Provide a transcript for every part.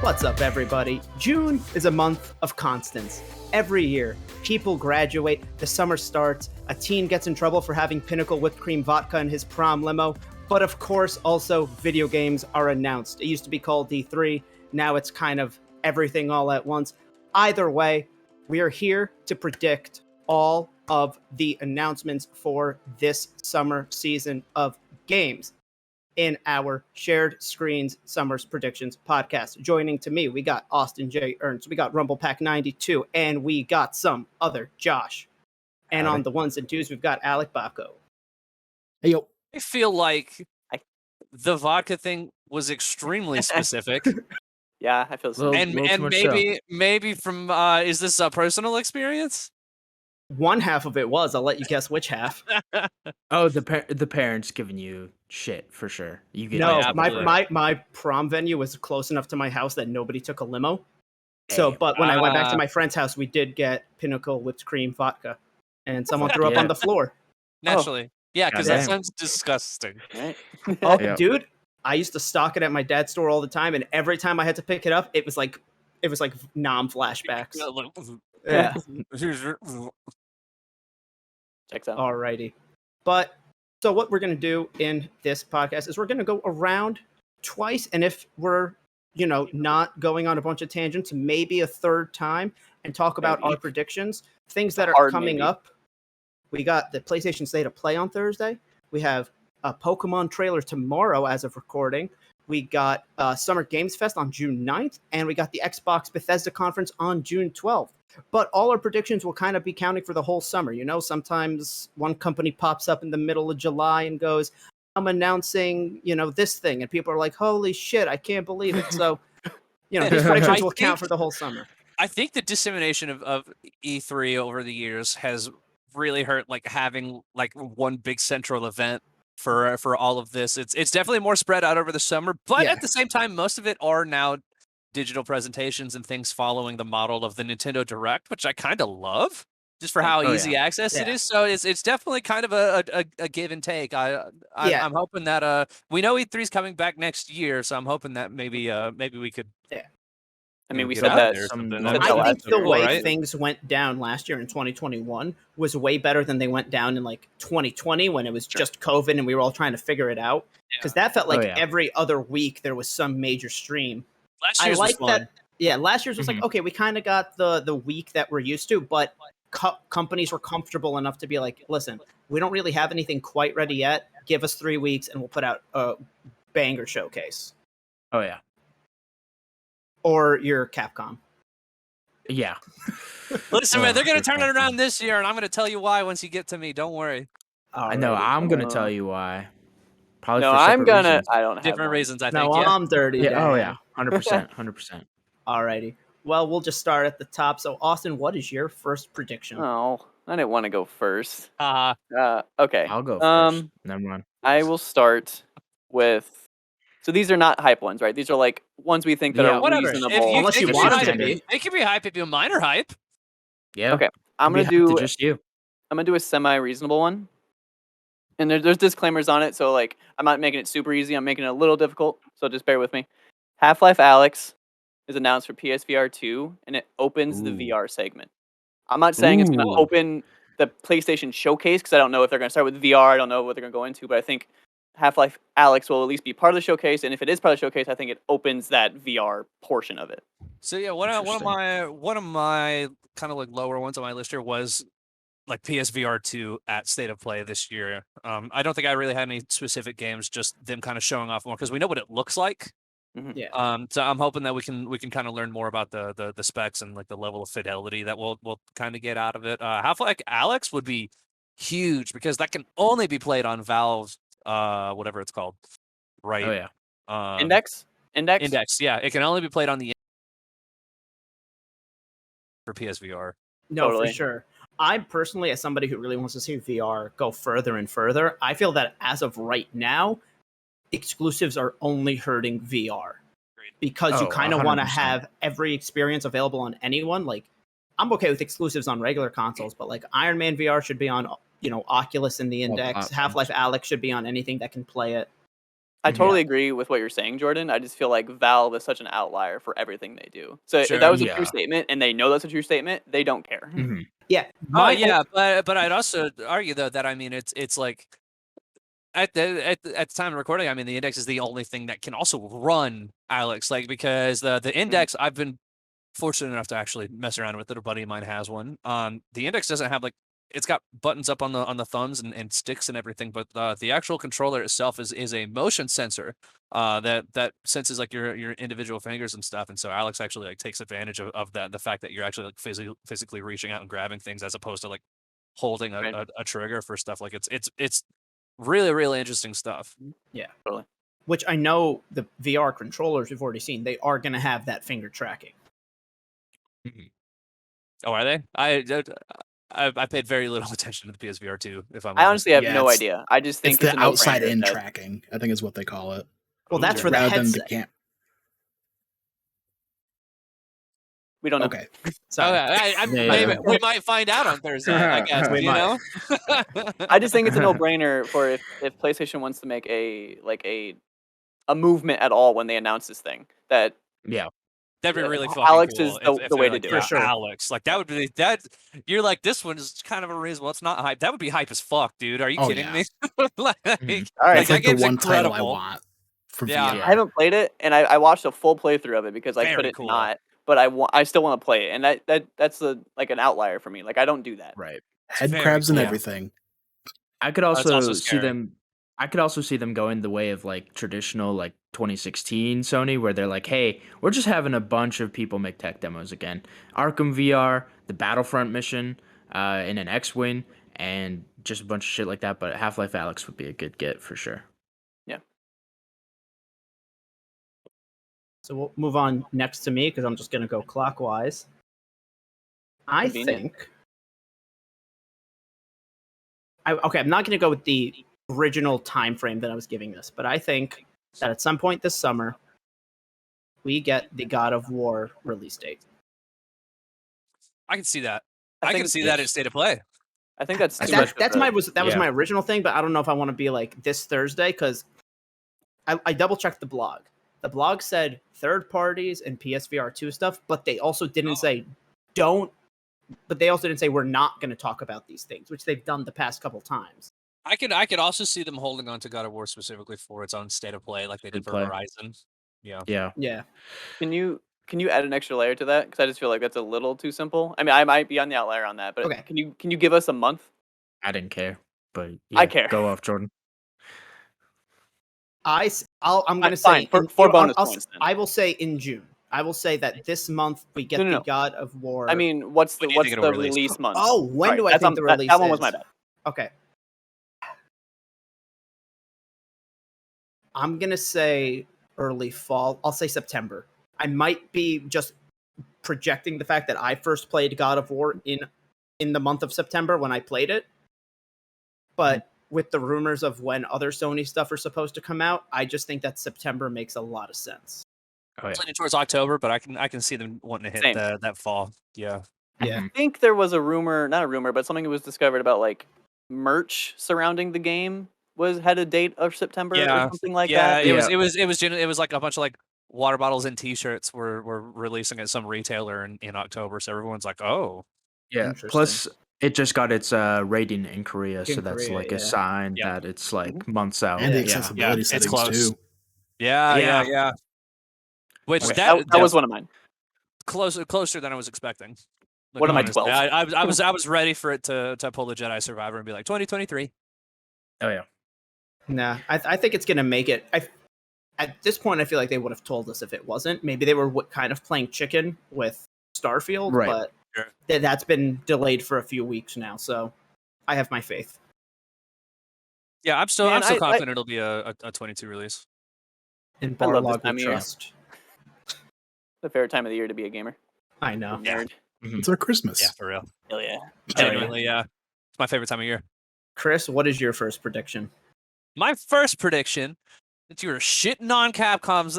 What's up, everybody? June is a month of constants. Every year, people graduate, the summer starts, a teen gets in trouble for having Pinnacle whipped cream vodka in his prom limo, but of course, also, video games are announced. It used to be called D3, now it's kind of everything all at once. Either way, we are here to predict all of the announcements for this summer season of games in our Shared Screens Summers Predictions podcast. Joining to me, we got Austin J. Ernst, we got RumblePack92, and we got some other Josh. And on the ones and twos, we've got Alec Bacco. Hey, yo. I feel like the vodka thing was extremely specific. Yeah, I feel so. And maybe from is this a personal experience? One half of it was. I'll let you guess which half. Oh, the parents giving you shit for sure. You get no, my prom venue was close enough to my house that nobody took a limo. So, but when I went back to my friend's house, we did get Pinnacle whipped cream vodka, and someone threw up on the floor. Naturally, yeah, because that sounds disgusting. Right? Dude, I used to stock it at my dad's store all the time, and every time I had to pick it up, it was like nom flashbacks. Yeah. Checks out. Alrighty. But so what we're going to do in this podcast is we're going to go around twice, and if we're, not going on a bunch of tangents, maybe a third time, and talk about our predictions, things that are coming up. We got the PlayStation State of Play on Thursday. We have a Pokemon trailer tomorrow as of recording. We got Summer Games Fest on June 9th, and we got the Xbox Bethesda conference on June 12th. But all our predictions will kind of be counting for the whole summer. Sometimes one company pops up in the middle of July and goes, I'm announcing, this thing. And people are like, holy shit, I can't believe it. So, these predictions will count for the whole summer. I think the dissemination of E3 over the years has really hurt, having one big central event for all of this. It's definitely more spread out over the summer, but at the same time, most of it are now digital presentations and things following the model of the Nintendo Direct, which I kind of love, just for how easy access it is. So it's definitely kind of a give and take. I'm hoping that we know E3 is coming back next year, so I'm hoping that maybe we could. Yeah. I mean, we said that. I think the way things went down last year in 2021 was way better than they went down in 2020 when it was just COVID and we were all trying to figure it out. Because that felt like every other week there was some major stream. Last year's was fun. Last year's was okay, we kind of got the week that we're used to, but companies were comfortable enough to be like, listen, we don't really have anything quite ready yet. Give us 3 weeks and we'll put out a banger showcase. Oh, yeah. Or your Capcom. Yeah. Listen, man, they're going to turn it around this year, and I'm going to tell you why once you get to me. Don't worry. I know. I'm going to tell you why. Probably no, for I'm going to... reasons. I don't have different reasons, I think. No, I'm dirty. Yeah. Oh, yeah. 100%. Alrighty. Well, we'll just start at the top. So, Austin, what is your first prediction? Oh, I didn't want to go first. Okay. I'll go first. Never mind. I will start with... So these are not hype ones, right? These are ones we think that are reasonable. Unless you want them to be. They can be hype if you minor hype. Yeah. Okay. I'm gonna do just you. I'm gonna do a semi-reasonable one. And there's disclaimers on it, so I'm not making it super easy. I'm making it a little difficult, so just bear with me. HalfLife Alyx is announced for PSVR 2, and it opens the VR segment. I'm not saying it's gonna open the PlayStation Showcase because I don't know if they're gonna start with VR. I don't know what they're gonna go into, but I think HalfLife Alyx will at least be part of the showcase, and if it is part of the showcase, I think it opens that VR portion of it. So yeah, one of my kind of lower ones on my list here was PSVR 2 at State of Play this year. I don't think I really had any specific games, just them kind of showing off more because we know what it looks like. Mm-hmm. Yeah. So I'm hoping that we can kind of learn more about the specs and the level of fidelity that we'll kind of get out of it. HalfLife Alyx would be huge because that can only be played on Valve's whatever it's called, right? Oh yeah. Index. Yeah, it can only be played on the for PSVR. No, totally. for sure. I personally, as somebody who really wants to see VR go further and further, I feel that as of right now, exclusives are only hurting VR because you kind of want to have every experience available on anyone. I'm okay with exclusives on regular consoles, but Iron Man VR should be on Oculus and the Index. Half-Life Alyx should be on anything that can play it. I totally agree with what you're saying, Jordan. I just feel like Valve is such an outlier for everything they do. So Sure. if that was a true Yeah. statement and they know that's a true statement, they don't care. Mhm. Yeah. Oh my- yeah, but I'd also argue though that I mean it's like at the time of recording, I mean the index is the only thing that can also run Alex, like because the index I've been fortunate enough to actually mess around with it. A buddy of mine has one. The index doesn't have like it's got buttons up on the thumbs and sticks and everything, but the actual controller itself is a motion sensor that senses like your individual fingers and stuff. And so Alex actually like takes advantage of that, the fact that you're actually like physically reaching out and grabbing things as opposed to like holding Right. a trigger for stuff. Like it's really really interesting stuff. Yeah. Totally. Which I know the VR controllers we've already seen, they are going to have that finger tracking. Oh, are they? I paid very little attention to the PSVR 2. If I'm I honest. honestly have Yeah, no it's- idea. I just think It's it's the a outside no-brainer in that- tracking, I think is what they call it. Well, that's for the Rather than the headset. camp. We don't know. Okay. Sorry. Okay, Yeah, maybe yeah. we might find out on Thursday. I guess We you might. know. I just think it's a no-brainer for if PlayStation wants to make a movement at all when they announce this thing. That Yeah. That'd be really fucking Alex cool is if the they're way to like, do it. yeah, For sure. Alex, like that would be that. You're like this one is kind of unreasonable. It's not hype. That would be hype as fuck, dude. Are you Oh, kidding yeah. me? Like, all right. like, That's that like the game's one title I incredible. want for Yeah. VR. I haven't played it, and I watched a full playthrough of it because I Very couldn't cool. not. But I still want to play it, and that's like an outlier for me. Like I don't do that. Right. Head very crabs and cool. everything. I could That's also, also see scary. them. I could also see them going the way of like traditional like 2016 Sony, where they're like, "Hey, we're just having a bunch of people make tech demos again. Arkham VR, the Battlefront mission, in an X-wing, and just a bunch of shit like that." But Half-Life Alyx would be a good get for sure. So we'll move on next to me because I'm just going to go clockwise. I Convenient. think. Okay, I'm not going to go with the original time frame that I was giving this, but I think that at some point this summer, we get the God of War release date. I can see that. I I think can see that at State of Play. I think that's too That, much of that's a- my that was Yeah. my original thing, but I don't know if I want to be like this Thursday because I double checked the blog. The blog said third parties and PSVR 2 stuff, but they also didn't say don't. But they also didn't say we're not going to talk about these things, which they've done the past couple times. I could also see them holding on to God of War specifically for its own State of Play, like they did for Play. Horizon. Yeah. Yeah. Yeah. Can you add an extra layer to that? Because I just feel like that's a little too simple. I mean, I might be on the outlier on that, but Okay. can you give us a month? I didn't care, but I yeah, care. Go off, Jordan. I'm going to Fine, say four bonus points then. I will say in June. I will say that this month we get No. the God of War. I mean, what's When the do you think it'll release? release month? oh, when Sorry, do I that's think on- the that- release that one was is? my bad. Okay. I'm going to say early fall. I'll say September. I might be just projecting the fact that I first played God of War in the month of September when I played it. But with the rumors of when other Sony stuff are supposed to come out, I just think that September makes a lot of sense. Oh yeah. Leaning towards October, but I can see them wanting to hit Same. that fall. Yeah. Yeah. Mhm. I think there was a rumor, not a rumor, but something was discovered about like merch surrounding the game had a date of September Yeah. or something like Yeah, that. it was like a bunch of like water bottles and T-shirts were releasing at some retailer in October, so everyone's like, oh, Yeah. Interesting. Plus, it just got its rating in Korea, so In that's Korea, like yeah. a sign Yeah. that it's like months out. And the Yeah. accessibility it's settings close. too. yeah. Yeah. Which Okay. That was one of mine. closer than I was expecting. Like, What am I, honestly. 12? I was ready for it to pull the Jedi Survivor and be like 2023. Oh yeah. Nah, I think it's going to make it. At this point, I feel like they would have told us if it wasn't. Maybe they were kind of playing chicken with Starfield, Right. but Sure. that's been delayed for a few weeks now. So I have my faith. Yeah, I'm still Man, I- confident it'll be a 22 release. In I love this Barlog time we of year. trust. The favorite time of the year to be a gamer. I know. Yeah. Nerd. It's our Christmas. Yeah, for real. Hell yeah. Genuinely, yeah. It's my favorite time of year. Chris, what is your first prediction? My first prediction, since you were shitting on Capcom's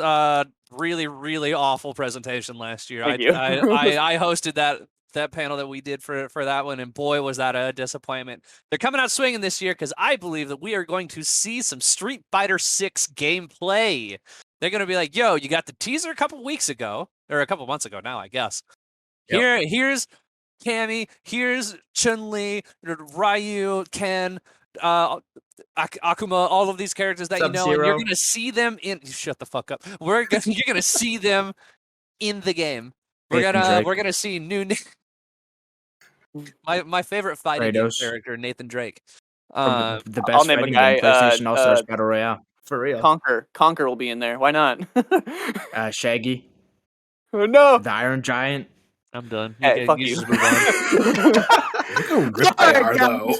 really, really awful presentation last year. Thank you. I hosted that panel that we did for that one, and boy, was that a disappointment. They're coming out swinging this year because I believe that we are going to see some Street Fighter 6 gameplay. They're going to be like, yo, you got the teaser a couple weeks ago, or a couple months ago now, I guess. Yep. Here's Cammy, here's Chun-Li, Ryu, Ken, Akuma, all of these characters that you know, and you're Sub-Zero. gonna see them in. Shut the fuck up. You're gonna see them in the game. Nathan Drake. We're gonna see new. My favorite fighting game Kratos. character, Nathan Drake. The best I'll name a fighting guy, game, PlayStation All-Stars Battle Royale. For real. Conquer will be in there. Why not? Shaggy, Oh, no. the Iron Giant. I'm done. Hey, fuck you. just move on. Look how ripped they are, though.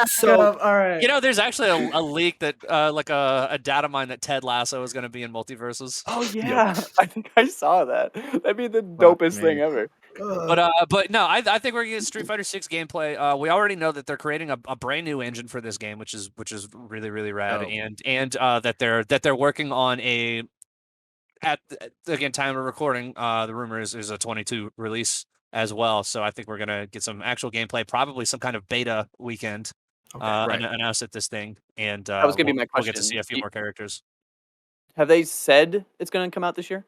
So all right. You know, there's actually a leak that like a data mine that Ted Lasso is gonna be in Multiverses. Oh yeah, I think I saw that. That'd be the dopest me. thing ever. But no, I think we're gonna get Street Fighter 6 gameplay. We already know that they're creating a brand new engine for this game, which is really really rad, Oh. and that they're working on a again time of recording. The rumor is a 22 release as well, so I think we're gonna get some actual gameplay, probably some kind of beta weekend. Announced at this thing, and That was gonna be my we'll get to question. see a few more characters. Have they said it's going to come out this year?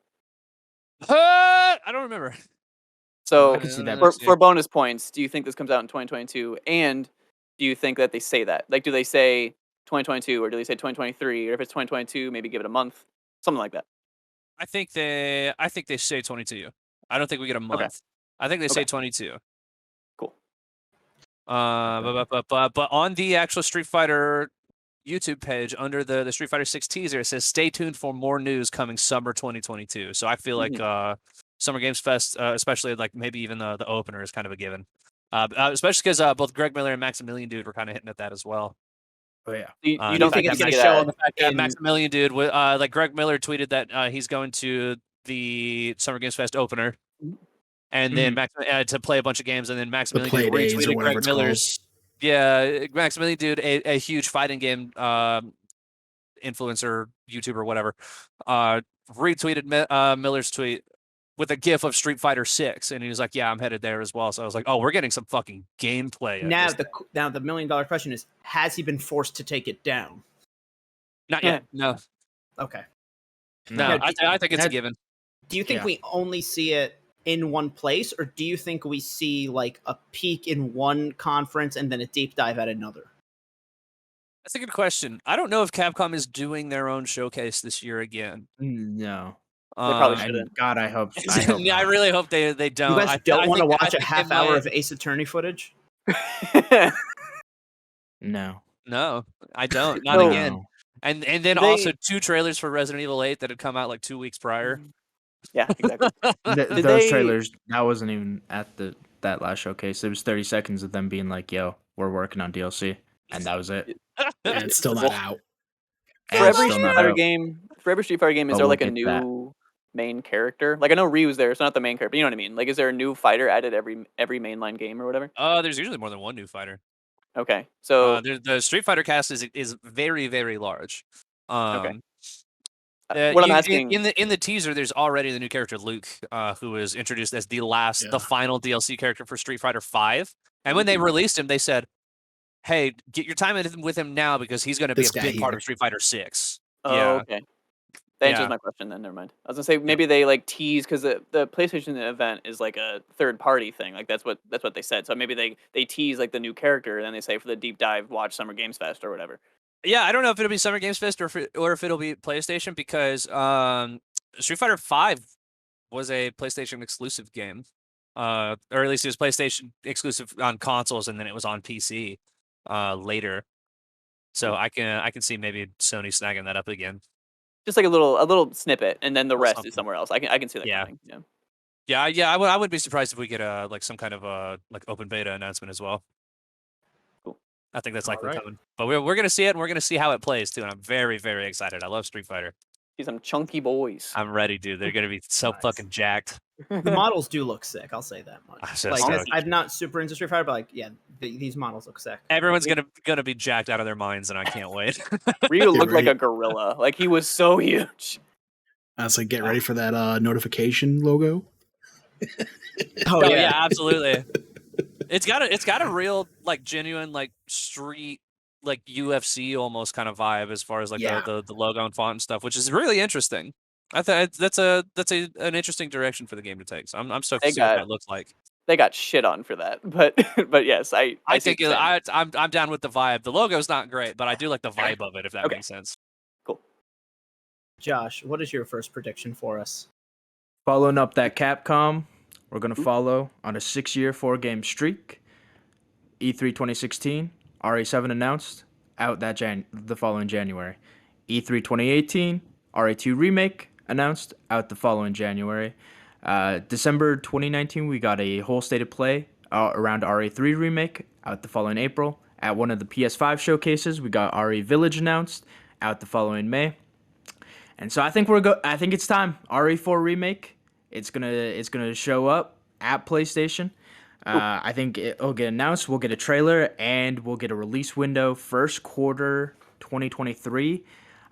I don't remember. So I can see that. for bonus points, do you think this comes out in 2022? And do you think that they say that? Like, do they say 2022 or do they say 2023? Or if it's 2022, maybe give it a month, something like that. I think they say 22. I don't think we get a month. I think they say Okay. 22. Cool. But on the actual Street Fighter YouTube page under the Street Fighter 6 teaser, it says stay tuned for more news coming summer 2022. So I feel like Summer Games Fest, especially like maybe even the opener, is kind of a given. Especially because both Greg Miller and Maximilian Dude were kind of hitting at that as well. Oh yeah. You You don't think think it's gonna gonna show on The fact that in- Maximilian Dude, like Greg Miller tweeted that he's going to the Summer Games Fest opener, and then to play a bunch of games, and then Maximilian play Dude days or retweeted whatever Greg it's called. Miller's. Yeah, Maximilian Dude, a huge fighting game influencer, YouTuber, whatever, retweeted Miller's tweet with a GIF of Street Fighter 6, and he was like, "Yeah, I'm headed there as well." So I was like, "Oh, we're getting some fucking gameplay." now the $1 million question is: has he been forced to take it down? Not yet. No, Okay. no. Yeah, I think it's a given. Do you think Yeah. we only see it in one place, or do you think we see like a peek in one conference and then a deep dive at another? That's a good question. I don't know if Capcom is doing their own showcase this year again. No. probably Um, shouldn't. God, I hope. I hope yeah, I not. really hope they don't. You guys I don't want to think- I watch a think they half hour might- of Ace Attorney footage? No. No, I don't. Not No. again. No. And then They- also 2 trailers for Resident Evil 8 that had come out like 2 weeks prior. Yeah, exactly. Those they- trailers, that wasn't even at that last showcase. It was 30 seconds of them being like, "Yo, we're working on DLC," and that was it. And it's still not out. For And it's every still Street not Fighter out. game, is But there we'll like a get to that. new main character? Like I know Ryu's there, so not the main character, but you know what I mean. Like, is there a new fighter added every mainline game or whatever? There's usually more than one new fighter. Okay, so The Street Fighter cast is very very large. what I'm asking in the teaser, there's already the new character Luke, who was introduced as the final DLC character for Street Fighter 5. And when they released him, they said, "Hey, get your time with him now because he's going to be This a guy big part here. of Street Fighter 6." Oh, Yeah. okay. That answers Yeah. my question then. Never mind. I was gonna say maybe they like tease because the PlayStation event is like a third party thing. Like that's what they said. So maybe they tease like the new character, and then they say for the deep dive, watch Summer Games Fest or whatever. Yeah, I don't know if it'll be Summer Games Fest or if it'll be PlayStation because Street Fighter 5 was a PlayStation exclusive game. Or at least it was PlayStation exclusive on consoles and then it was on PC later. So I can see maybe Sony snagging that up again. Just like a little snippet, and then the rest Something. is somewhere else. I can see that. Yeah. Kind of thing. Yeah. Yeah, I would be surprised if we get like some kind of like open beta announcement as well. Cool. I think that's likely Alright. coming. But we're gonna see it and we're gonna see how it plays too. And I'm very, very excited. I love Street Fighter. See some chunky boys. I'm ready, dude. They're gonna be so Nice. fucking jacked. The models do look sick. I'll say that much. I'm so Like stoked. I'm not super into Street Fighter, but like yeah, these models look sick. Everyone's gonna be jacked out of their minds, and I can't wait. Ryu looked like right. a gorilla. Like he was so huge. I was like, get ready for that notification logo. Oh yeah, absolutely. It's got a real like genuine like street like UFC almost kind of vibe as far as like Yeah. the logo and font and stuff, which is really interesting. I thought that's an interesting direction for the game to take. So I'm stoked They to see what got that looks like. they got shit on for that, but but yes, I I see what think you're saying. I'm down with the vibe. The logo's not great, but I do like the vibe of it if that Okay. makes sense. Cool. Josh, what is your first prediction for us? Following up that Capcom, we're going to follow on a 6-year 4-game streak. E3 2016, RE7 announced, out the following January. E3 2018, RE2 remake announced, out the following January. December 2019, we got a whole state of play around RE3 remake, out the following April. At one of the PS5 showcases, we got RE Village announced, out the following May. And so I think I think it's time. RE4 remake. It's gonna show up at PlayStation. I think it'll get announced. We'll get a trailer and we'll get a release window first quarter 2023.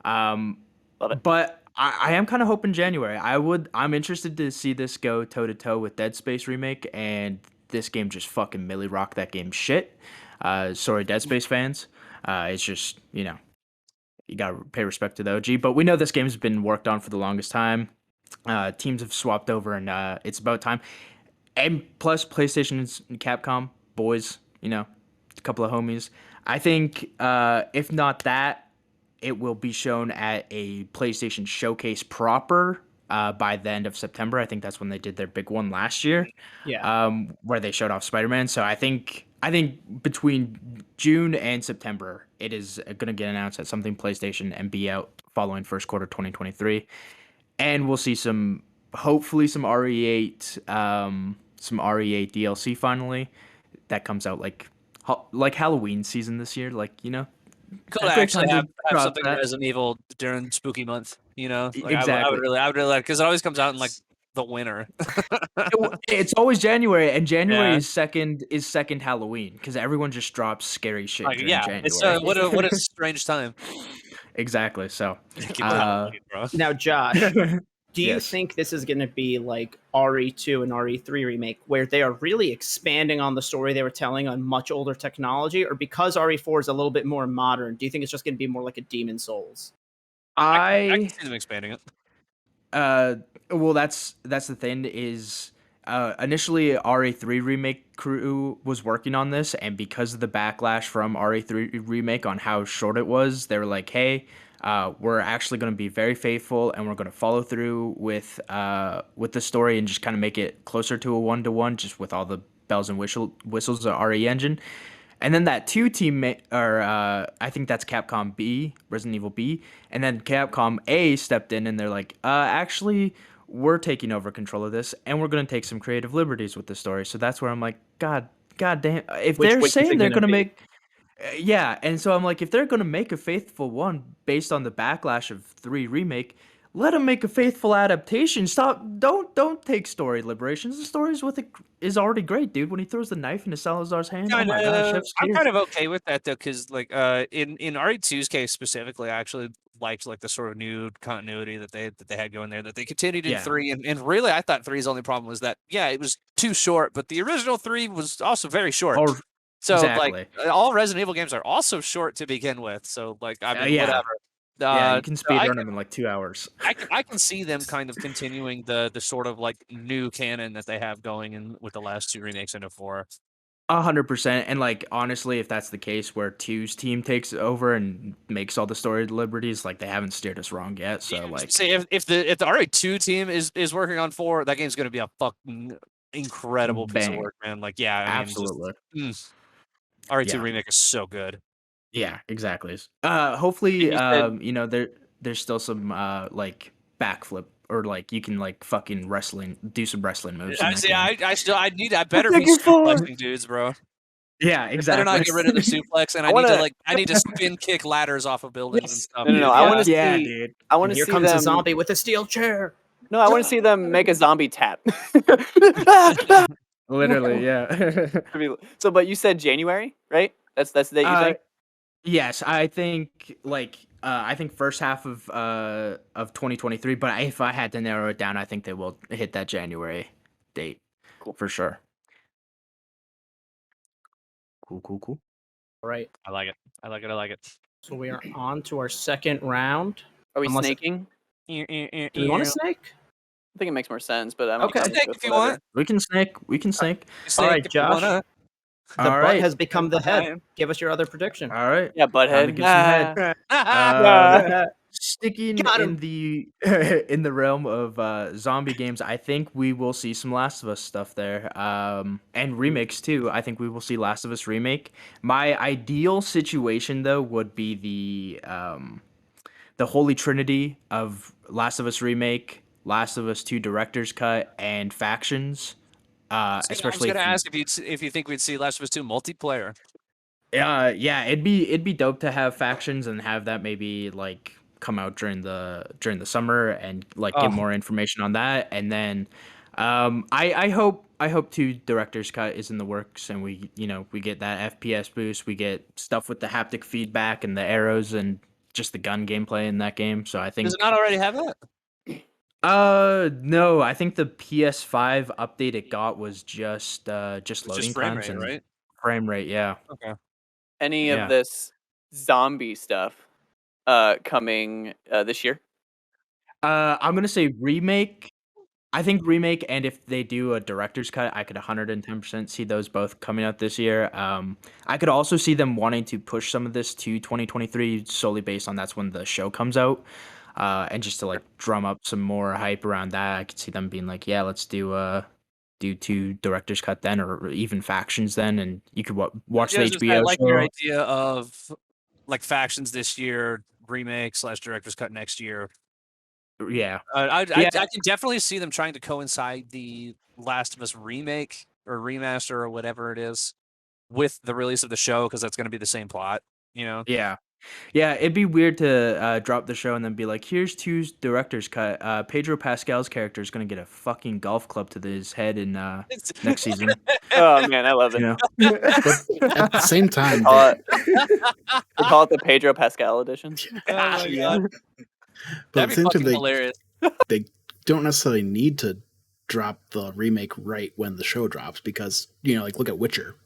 Love it. But I am kind of hoping January. I'm interested to see this go toe to toe with Dead Space remake, and this game just fucking Millie rock that game shit. Sorry, Dead Space fans. It's just you gotta pay respect to the OG. But we know this game's been worked on for the longest time. Teams have swapped over, and it's about time. And plus, PlayStation and Capcom, boys, a couple of homies. I think if not that, it will be shown at a PlayStation showcase proper by the end of September. I think that's when they did their big one last year. Yeah. Where they showed off Spider-Man. So I think between June and September, it is going to get announced at something PlayStation and be out following first quarter 2023. And we'll see hopefully some RE8 DLC finally that comes out like Halloween season this year, Cool to actually have something that. Resident Evil during spooky month, Like Exactly. I would really like, because it always comes out in like the winter. It's always January, and January Yeah. is second Halloween because everyone just drops scary shit Like, during yeah, January. it's what a strange time. Exactly. So Keep it Halloween, bro. Now, Josh, do you Yes. think this is going to be like RE2 and RE3 remake, where they are really expanding on the story they were telling on much older technology, or because RE4 is a little bit more modern, do you think it's just going to be more like a Demon Souls? I can see them expanding it. Well, that's the thing is, initially RE3 remake crew was working on this, and because of the backlash from RE3 remake on how short it was, they were like, hey, we're actually going to be very faithful, and we're going to follow through with the story and just kind of make it closer to a 1-to-1, just with all the bells and whistles of RE engine. And then that 2 team, I think that's Capcom B, Resident Evil B, and then Capcom A stepped in and they're like, actually, we're taking over control of this, and we're going to take some creative liberties with the story. So that's where I'm like, God damn, if they're Which is saying it they're gonna going to be? make, yeah, and so I'm like, if they're going to make a faithful one based on the backlash of 3 remake, let them make a faithful adaptation. Don't take story liberations. The story is already great, dude. When he throws the knife into Salazar's hand, oh my god, chef's I'm kiss. kind of okay with that though, because like in RE2's case specifically, I actually liked like the sort of new continuity that they had going there, that they continued in Yeah. 3, and really I thought 3's only problem was that it was too short, but the original 3 was also very short. Oh, So exactly. like all Resident Evil games are also short to begin with. So like I mean Yeah. whatever. Yeah, you can So speed run them in like 2 hours. I can see them kind of continuing the sort of like new canon that they have going in with the last 2 remakes into 4. 100%. And like honestly, if that's the case where 2's team takes over and makes all the story liberties, like they haven't steered us wrong yet. So like, say if the RE2 team is working on 4, that game's gonna be a fucking incredible piece of bang. work, man. Like I mean, Absolutely. RE2 Yeah. remake is so good. Yeah, exactly. Hopefully, And you said- there's still some like backflip, or like you can like fucking do some wrestling moves. I better Thank be you for- suplexing dudes, bro. Yeah, I better not get rid of the suplex, and I need to spin kick ladders off of buildings and Yes. stuff. No, dude. I want to Yeah, see. dude. I want And to here see comes them. a zombie with a steel chair. No, I want to see them make a zombie tap. Literally, yeah. So, but you said January, right? That's the date you're saying. Yes, I think I think first half of 2023. But if I had to narrow it down, I think they will hit that January date. Cool. For sure. Cool. All right. I like it. I like it. So we are on to our second round. Are we Unless- snaking? Do we want to snake? I think it makes more sense, but I'm Okay. okay Snake with if you whatever. want. We can snake. All right, Josh. The All butt right. has become the head. Fine. Give us your other prediction. All right. Yeah, Time to butthead. give some head. Ah. Sticking Got in him. the in the realm of zombie games, I think we will see some Last of Us stuff there, and remakes too. I think we will see Last of Us remake. My ideal situation though would be the holy trinity of Last of Us remake, Last of Us 2 director's cut, and factions. I was Especially gonna if ask if you think we'd see Last of Us 2 multiplayer. yeah, it'd be dope to have factions and have that maybe like come out during the summer and like get Oh. more information on that. And then I hope 2 director's cut is in the works and we get that FPS boost, we get stuff with the haptic feedback and the arrows and just the gun gameplay in that game. So I think Does it not already have that? no, I think the PS5 update it got was just It's loading just frame times rate, and right? frame rate, yeah. Okay. Any Yeah. of this zombie stuff coming this year? I'm gonna say remake. I think remake, and if they do a director's cut, I could 110% see those both coming out this year. I could also see them wanting to push some of this to 2023 solely based on that's when the show comes out, and just to like drum up some more hype around that. I could see them being like, yeah, let's do 2 director's cut then, or even factions then, and you could watch the I HBO like your show. idea of like factions this year, remake / director's cut next year. Yeah, I Yeah. can definitely see them trying to coincide the Last of Us remake or remaster or whatever it is with the release of the show because that's going to be the same plot. You know, yeah. Yeah, it'd be weird to drop the show and then be like, "Here's 2's director's cut. Pedro Pascal's character is gonna get a fucking golf club to his head in next season." Oh man, I love it. You know? At the same time, They call it the Pedro Pascal edition. Oh my god, but at that'd the be same fucking time, hilarious. they don't necessarily need to drop the remake right when the show drops because like look at Witcher.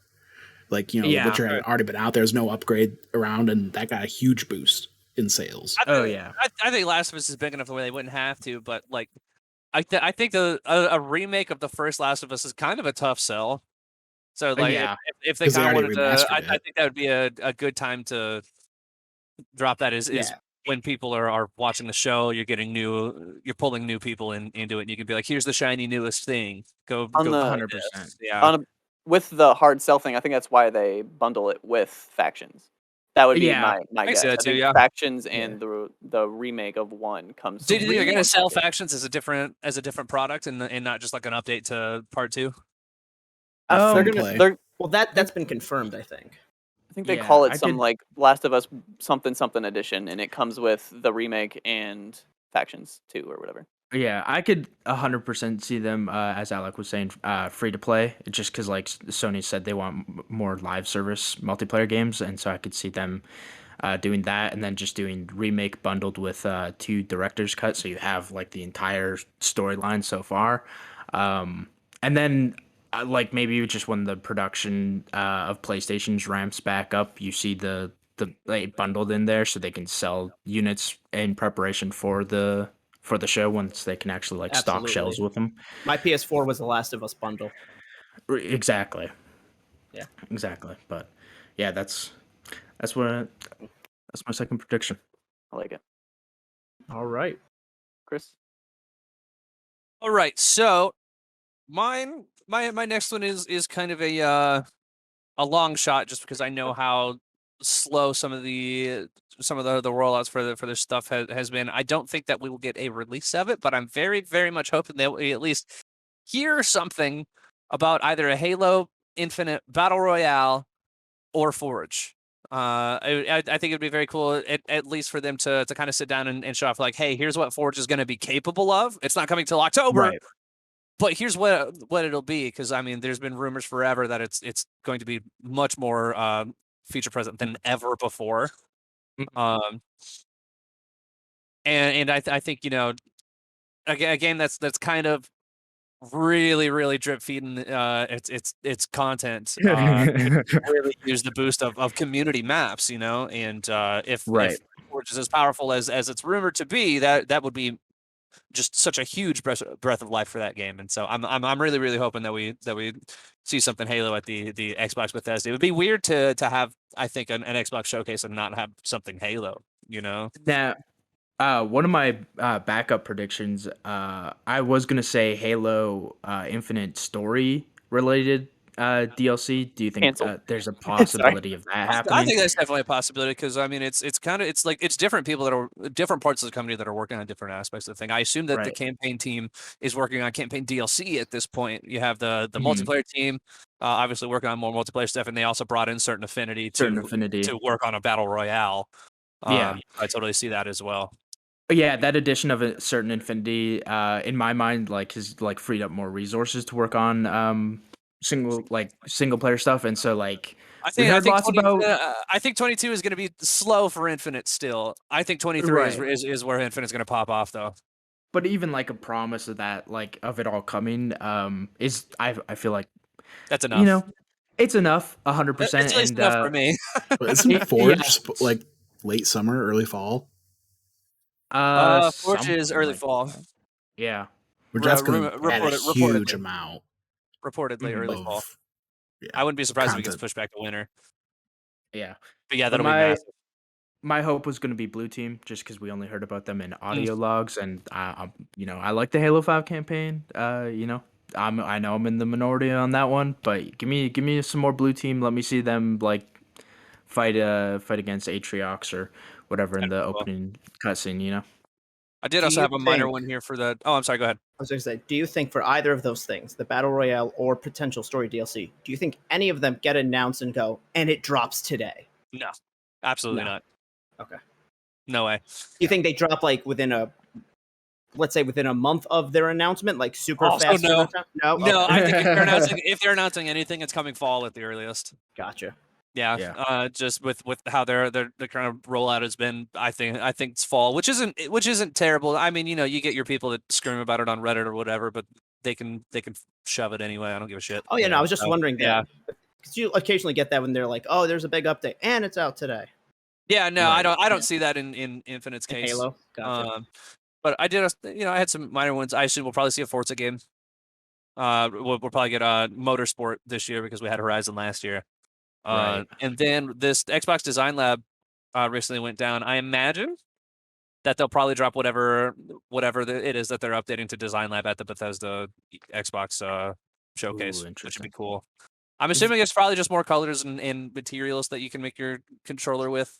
Like Yeah, The Witcher had already been out. There's no upgrade around, and that got a huge boost in sales. yeah. I think Last of Us is big enough where they wouldn't have to, but like, I think a remake of the first Last of Us is kind of a tough sell. So like, Yeah. if they 'Cause they kind of already wanted to, remastered I it. think that would be a good time to drop that. Is Yeah. when people are watching the show, you're pulling new people into it, and you can be like, here's the shiny newest thing. Go On go the- buy 100%. this. Yeah. With the hard sell thing, I think that's why they bundle it with factions. That would be Yeah, my I guess. see that I too, think yeah. factions and the remake of 1 comes. Do you think they're in gonna one sell package. factions as a different product and not just like an update to part 2? Free they're to gonna- play. Well, that's been confirmed, I think. I think they Yeah, call it I some could- like Last of Us something edition, and it comes with the remake and factions too, or whatever. Yeah, I could 100% see them, as Alec was saying, free to play. Just because, like Sony said, they want more live service multiplayer games, and so I could see them doing that, and then just doing remake bundled with 2 director's cut, so you have like the entire storyline so far, and then like maybe just when the production of PlayStations ramps back up, you see the like, bundled in there, so they can sell units in preparation for the show once they can actually like stock shells Absolutely. with them. My PS4 was the Last of Us bundle. Exactly. Yeah. Exactly. But yeah, that's my second prediction. I like it, All right. Chris. All right, so my next one is kind of a long shot, just because I know how slow some of the rollouts for this stuff has been. I don't think that we will get a release of it, but I'm very, very much hoping that we at least hear something about either a Halo Infinite Battle Royale or Forge. I think it'd be very cool, at least for them to kind of sit down and show off, like, hey, here's what Forge is going to be capable of. It's not coming till October, Right. but here's what it'll be. Because I mean, there's been rumors forever that it's going to be much more feature present than ever before. Mhm. And I think a game that's kind of really drip feeding its content. Really use the boost of community maps, and if Right. Forge is as powerful as it's rumored to be, that would be just such a huge breath of life for that game. And so I'm really hoping that we see something Halo at the Xbox Bethesda. It would be weird to have, I think, an Xbox showcase and not have something Halo. Now, one of my backup predictions, I was gonna say Halo Infinite story related DLC. Do you think Cancel. there's a possibility of that I happening? think that's definitely a possibility because I mean it's kind of it's like it's different people that are different parts of the company that are working on different aspects of the thing. I assume that the Right. campaign team is working on campaign DLC at this point. You have the Mhm. multiplayer team, obviously working on more multiplayer stuff, and they also brought in certain affinity Certain to affinity. work on a battle royale. Yeah. I totally see that as well. Yeah, that addition of a certain infinity, in my mind, has freed up more resources to work on single player stuff, and so we I heard think lots about 22 is going to be slow for Infinite still. I think 23 right. is where Infinite's going to pop off though. But even a promise of that, of it all coming, is I feel like That's enough. It's enough, 100%, It's at least and enough for me. But isn't yeah, Forge late summer, early fall? Forge is something early like fall. that. Yeah. Which that's going to add a huge Reportedly. amount Reportedly early fall. of I wouldn't be surprised if it gets content. pushed back to winter. Yeah. But yeah, But that'll be massive. my hope was going to be Blue Team, just because we only heard about them in Mm. audio logs, and I like the Halo 5 campaign. I know I'm in the minority on that one, but give me some more Blue Team. Let me see them fight against Atriox or whatever in That'd the be cool. opening cutscene. I did Do also you have a minor think- one here for the. Oh, I'm sorry. Go ahead. I was going to say, do you think for either of those things, the Battle Royale or potential story DLC, do you think any of them get announced and go, and it drops today? No, absolutely No. not. Okay. No way. Do you think they drop let's say within a month of their announcement, super Also, fast? no. No? No, Okay. I think if they're announcing anything, it's coming fall at the earliest. Gotcha. Yeah. Yeah. Just with how their kind of rollout has been, I think it's fall, which isn't terrible. I mean, you get your people that scream about it on Reddit or whatever, but they can shove it anyway. I don't give a shit. Oh, yeah, no, I was just wondering yeah. that. Because you occasionally get that when they're like, oh, there's a big update, and it's out today. Yeah, no, Right. I don't see that in Infinite's In case. Halo? Gotcha. But I did, I had some minor ones. I assume we'll probably see a Forza game. We'll probably get Motorsport this year because we had Horizon last year. Right. And then this Xbox Design Lab recently went down. I imagine that they'll probably drop whatever it is that they're updating to Design Lab at the Bethesda Xbox showcase, Ooh, which would interesting. be cool. I'm assuming it's probably just more colors and materials that you can make your controller with.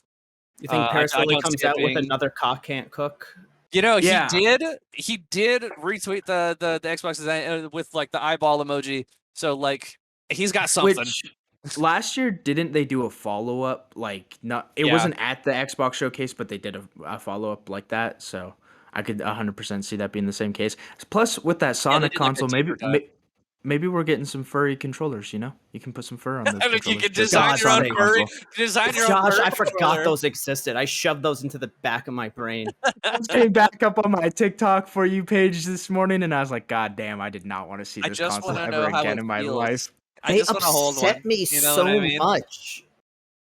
You think I Paris really don't comes see it out with being- another cock can't cook? Yeah. He did retweet the Xbox design with the eyeball emoji. So he's got something. Which last year didn't they do a follow up? It Yeah. wasn't at the Xbox showcase, but they did a follow up like that. So I could 100% see that being the same case. Plus, with that Sonic did, like, a console, teaser type. maybe we're getting some furry controllers. You can put some fur on those. I mean, you controllers can for the design your own Sonic furry. console. Design your own Josh, furry I forgot controller. those existed. I shoved those into the back of my brain. I was getting back up on my TikTok For You page this morning, and I was like, God damn, I did not want to see I this just console want to know ever how again it in my feels. life. I They just want to hold one. upset me You know so what I mean? much.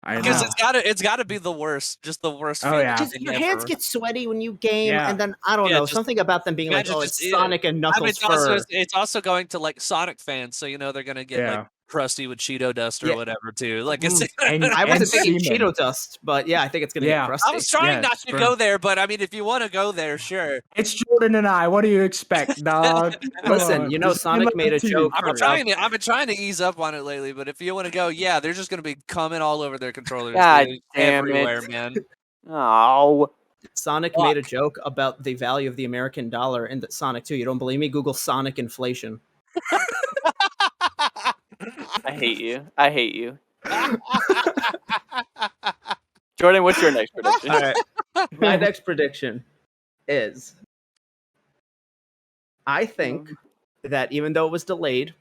I Because know. it's gotta be the worst, just the worst. Oh, feeling yeah. Just, your hands ever. get sweaty when you game, Yeah. and then I don't Yeah, know, just something about them being like, imagine "Oh, just- it's Sonic and I mean, Knuckles fur." it's also going to Sonic fans, so they're gonna get Yeah. crusty with Cheeto dust or Yeah. whatever too. It's And I wasn't and thinking semen. Cheeto dust, but yeah, I think it's gonna Yeah. get crusty. I was trying Yeah, not to sperm. go there, but I mean, if you want to go there, sure. It's Jordan and I. What do you expect, dog? Come Listen, on, you know just Sonic skim made a up the joke. tea. I've been trying to ease up on it lately, but if you want to go, yeah, they're just gonna be coming all over their controllers, God dude. damn it. Everywhere, man. Oh, Sonic made a joke about the value of the American dollar in the Sonic 2. You don't believe me? Google Sonic inflation. I hate you. I hate you. Jordan, what's your next prediction? All right. My next prediction is I think that even though it was delayed,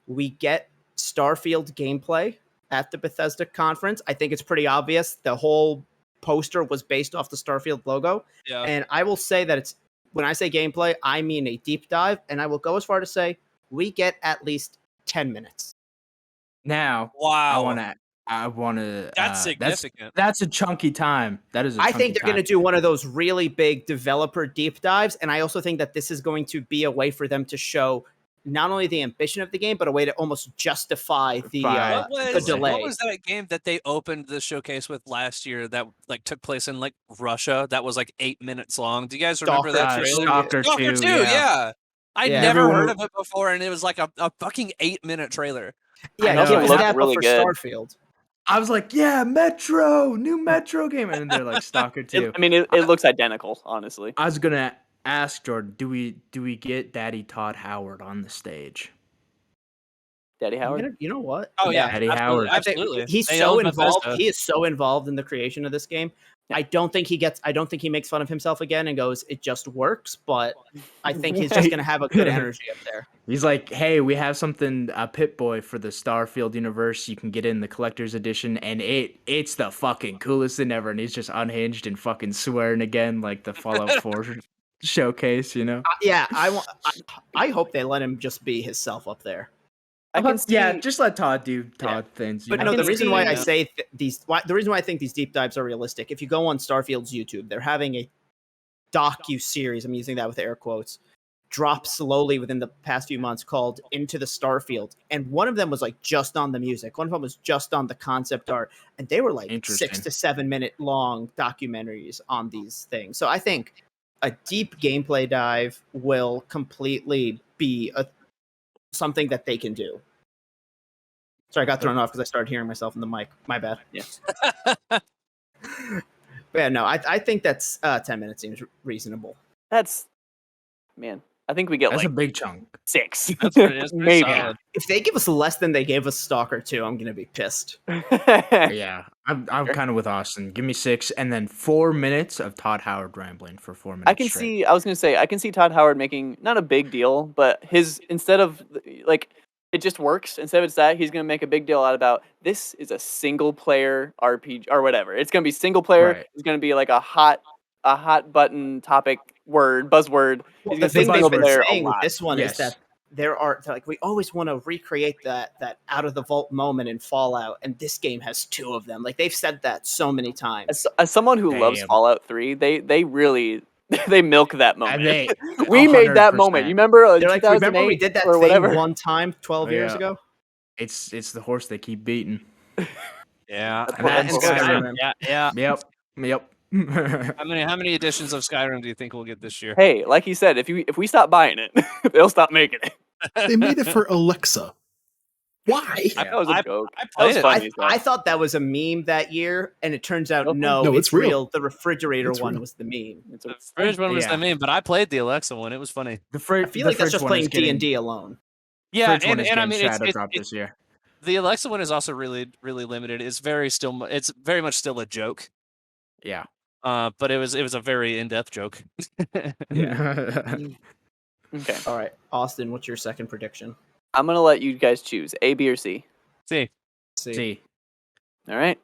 we get Starfield gameplay at the Bethesda conference. I think it's pretty obvious. The whole poster was based off the Starfield logo. Yeah. And I will say that it's when I say gameplay, I mean a deep dive, and I will go as far to say we get at least 10 minutes. Now, Wow. I wanna. That's significant. That's a chunky time. That is. I think they're going to do one of those really big developer deep dives, and I also think that this is going to be a way for them to show not only the ambition of the game, but a way to almost justify the delay. What was that game that they opened the showcase with last year that like took place in like Russia? That was like 8 minutes long. Do you guys remember that trailer? Stalker 2, yeah. I'd Yeah. never heard of it before, and it was like a fucking 8-minute trailer. Yeah, it looked that really for good. Starfield. I was like, yeah, Metro, new Metro game, and then they're like Stalker 2. It looks identical, honestly. I was gonna ask Jordan, do we get Daddy Todd Howard on the stage? Daddy Howard. You know what? Oh yeah, Daddy absolutely, Howard. absolutely. He's They so own involved. Bethesda. He is so involved in the creation of this game. I don't think he makes fun of himself again and goes, "It just works." But I think he's just gonna have a good energy up there. He's like, hey, we have something, a Pip-Boy for the Starfield universe. You can get in the collector's edition, and it's the fucking coolest thing ever. And he's just unhinged and fucking swearing again, like the Fallout 4 showcase, you know? Yeah, I hope they let him just be himself up there. I can see. Yeah, just let Todd do Todd things. But you no, know? the reason why I see, say the reason why I think these deep dives are realistic. If you go on Starfield's YouTube, they're having a docu-series. I'm using that with air quotes. Drop slowly within the past few months called Into the Starfield, and one of them was like just on the music. One of them was just on the concept art, and they were like 6 to 7 minute long documentaries on these things. So I think a deep gameplay dive will completely be something that they can do. Sorry, I got thrown off because I started hearing myself in the mic. My bad. Yes. But yeah, no, I think that's 10 minutes seems reasonable. That's, man. I think we get That's like a big chunk. 6. That's pretty Maybe. solid. If they give us less than they gave us Stalker 2, I'm gonna be pissed. Yeah, I'm kind of with Austin. Give me 6, and then 4 minutes of Todd Howard rambling for 4 minutes. I can straight. see. I was gonna say I can see Todd Howard making not a big deal, but instead of like it just works. Instead of it's that, he's gonna make a big deal out about this is a single player RPG or whatever. It's gonna be single player. Right. It's gonna be like a hot button topic buzzword. Well, He's the gonna say thing they've single been player a saying with lot. this one is that there are like we always want to recreate that out of the vault moment in Fallout, and this game has 2 of them. Like they've said that so many times. As someone who loves Damn. Fallout 3, they really they milk that moment. And We made that moment. 100%. You remember? They're like, remember we did that or thing whatever? one time 12 years Yeah. ago? It's the horse they keep beating. Yeah, That's and what that I'm and saying. Skyrim. Yeah. Yep. How many editions of Skyrim do you think we'll get this year? Hey, like he said, if we stop buying it, they'll stop making it. They made it for Alexa. Why? That was a joke. I That played was it. funny. I thought that was a meme that year, and it turns out no, No, it's it's real. The refrigerator It's one real. was the meme. It's The fridge one was Yeah. the main, but I played the Alexa one. It was funny. I feel like that's just playing D&D alone. Yeah, and I mean, Shadow it's dropped this year. the Alexa one is also really limited. It's very much still a joke. Yeah. But it was a very in-depth joke. Okay, All right, Austin, what's your second prediction? I'm gonna let you guys choose A, B, or C. See, See. All right.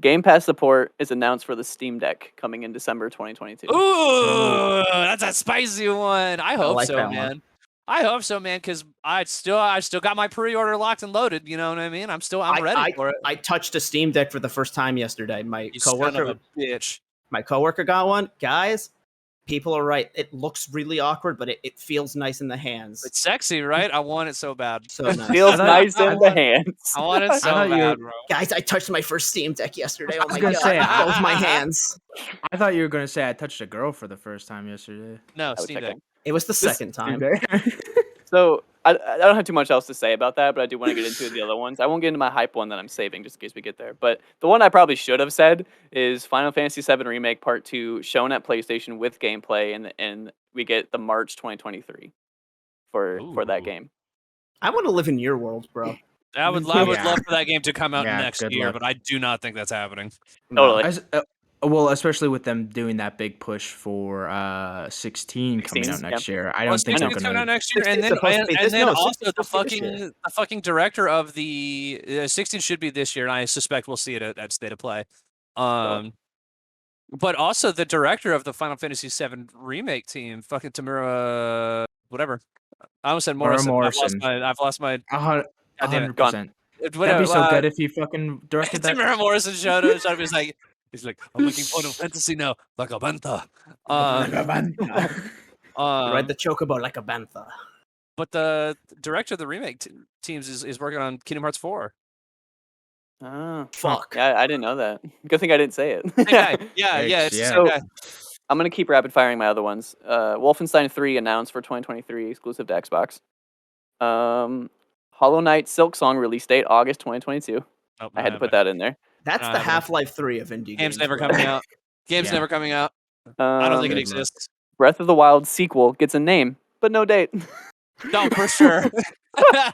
Game Pass support is announced for the Steam Deck coming in December 2022. ooh, that's a spicy one. I hope like so, that one. man. I hope so, man, because I still got my pre-order locked and loaded. You know what I mean? I'm ready for it. I touched a Steam Deck for the first time yesterday. My You son of coworker a bitch. got one. Guys, people are right. It looks really awkward, but it feels nice in the hands. It's sexy, right? I want it so bad. So nice. Feels I thought- nice I in the thought- hands. I want it so thought you were- bad, bro. Guys, I touched my first Steam Deck yesterday. Oh was my gonna god, say, both my hands. I thought you were gonna say I touched a girl for the first time yesterday. No, I would Steam check Deck. in. It was the second time. So I don't have too much else to say about that, but I do want to get into the other ones. I won't get into my hype one that I'm saving just in case we get there. But the one I probably should have said is Final Fantasy VII Remake Part 2 shown at PlayStation with gameplay, and we get the March 2023 for that Ooh. game. I want to live in your world, bro. I would Yeah. love for that game to come out Yeah, next good year, luck. but I do not think that's happening. Totally. Well, especially with them doing that big push for 16 coming 16, out next year. I Well, don't think they're 16 coming gonna. out next year, 16 and then supposed to be this- no, also 16 the supposed to be this year. fucking director of the 16 should be this year, and I suspect we'll see it at State of Play. But also the director of the Final Fantasy VII remake team, fucking Tamura, whatever. I almost said Morrison. Morrison. I've lost my. God damn it. 100%. Whatever. That'd be so good if he fucking directed that. Tamura Morrison showed up. He's like, I'm making Final Fantasy now, like a bantha. Ride the chocobo like a bantha. But the director of the remake teams is working on Kingdom Hearts 4. Oh, Fuck. yeah, I didn't know that. Good thing I didn't say it. Same guy. Yeah, it's the same So- guy. I'm gonna keep rapid firing my other ones. Wolfenstein 3 announced for 2023, exclusive to Xbox. Hollow Knight Silk Song release date August 2022. Nope, I had to put that in there. That's No, the I haven't. Half-Life 3 of indie games. Game's never bro. coming out. Game's Yeah. never coming out. I don't think it Good exists. Breath of the Wild sequel gets a name, but no date. No, for sure.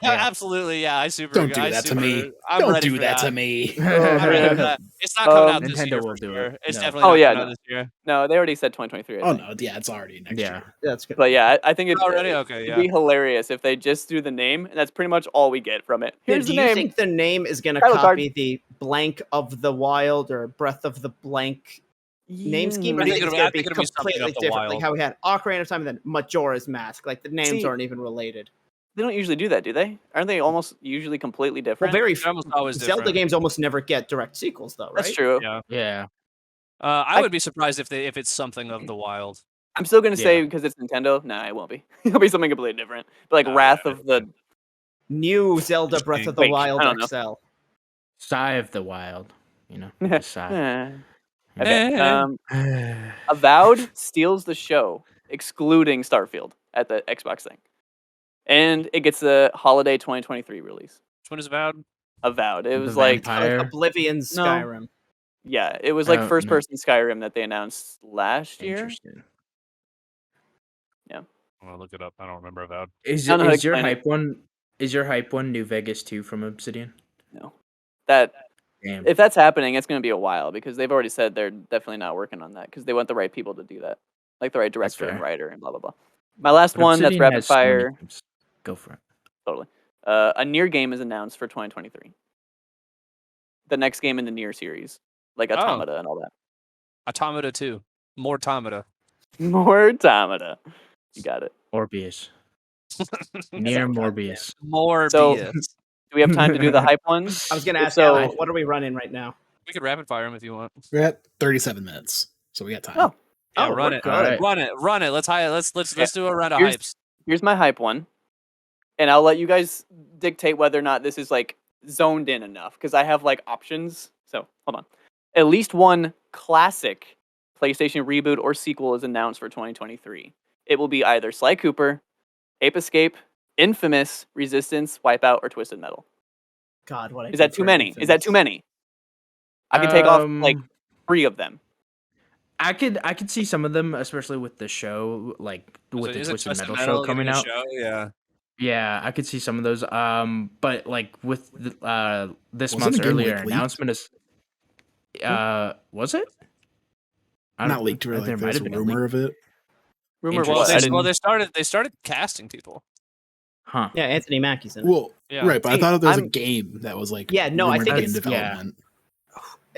Absolutely, yeah. I super. Don't do I that to super- me. I'm Don't ready do for that to me. I'm ready for man. that. It's not coming out this Nintendo year. will for do sure. it. It's No. definitely Oh, not yeah, coming out no. this year. No, they already said 2023. I Oh think. no, yeah, it's already next Yeah. year. Yeah, that's good. But yeah, I think it's Already? Okay, it'd yeah. be hilarious if they just do the name, and that's pretty much all we get from it. Yeah, Here's do the you name. think the name is going to Title card. copy the Blank of the Wild or Breath of the Blank name scheme? Or I do think you think it's it'll- going I to be think it'll be something completely of the different? Like Wild. how we had Ocarina of Time and then Majora's Mask. Like the names See, aren't even related. They don't usually do that, do they? Aren't they almost usually completely Well, different? very They're almost always Zelda different. games almost never get direct sequels, though, right? That's true. Yeah. Yeah. I would be surprised if it's something of the wild. I'm still gonna say Yeah. because it's Nintendo. Nah, it won't be. It'll be something completely different. But like Oh, Wrath yeah, of the New Zelda Just Breath being of the fake. Wild I don't know. XL. Sigh of the Wild. Just sigh. Okay. Eh. Avowed steals the show, excluding Starfield at the Xbox thing, and it gets the holiday 2023 release. Which one is Avowed? Avowed. It The was like vampire. Like Oblivion, No. Skyrim. yeah, it was like Oh, first no. person Skyrim that they announced last year. Interesting. I'm gonna look it up. I don't remember Avowed. Is I don't know how to is your explain it. hype one? Is your hype one New Vegas 2 from Obsidian? No, that Damn. if that's happening, it's going to be a while because they've already said they're definitely not working on that because they want the right people to do that, like the right director and fair. writer and blah blah blah. My last But one that's Obsidian rapid has so many fire. games. Go for it. Totally. A Nier game is announced for 2023. The next game in the Nier series, like Automata and all that. Automata 2. More Automata. More Automata. You got it. Morbius. Near Morbius. More So- BS. Do we have time to do the hype ones? I was going to If ask, so- Alan, what are we running right now? We could rapid fire him if you want. We're at 37 minutes, so we got time. Oh. Yeah, Oh, run we're it. good. Alright. Run it. Let's do a round of Here's- hypes. Here's my hype one, and I'll let you guys dictate whether or not this is like zoned in enough because I have like options. So hold on. At least one classic PlayStation reboot or sequel is announced for 2023. It will be either Sly Cooper, Ape Escape, Infamous, Resistance, Wipeout, or Twisted Metal. God, what I Is that did too for many? Is that Infamous. too many? I can take off like 3 of them. I could see some of them, especially with the show, like with the Is it Twisted Metal Metal show coming getting a out. show? Yeah. Yeah, I could see some of those. But like with this Wasn't month's the game, earlier like, leaked? announcement is, was it? I Not don't- leaked, or there like might there's have a been a rumor leak. of it. Rumor Interesting. Well, what? I didn't. they started casting people. Huh? Yeah, Anthony Mackie's in it. Well, Yeah. right, but I See, thought there was a I'm- game that was like Yeah, no, I rumored think to be in it's- yeah. development.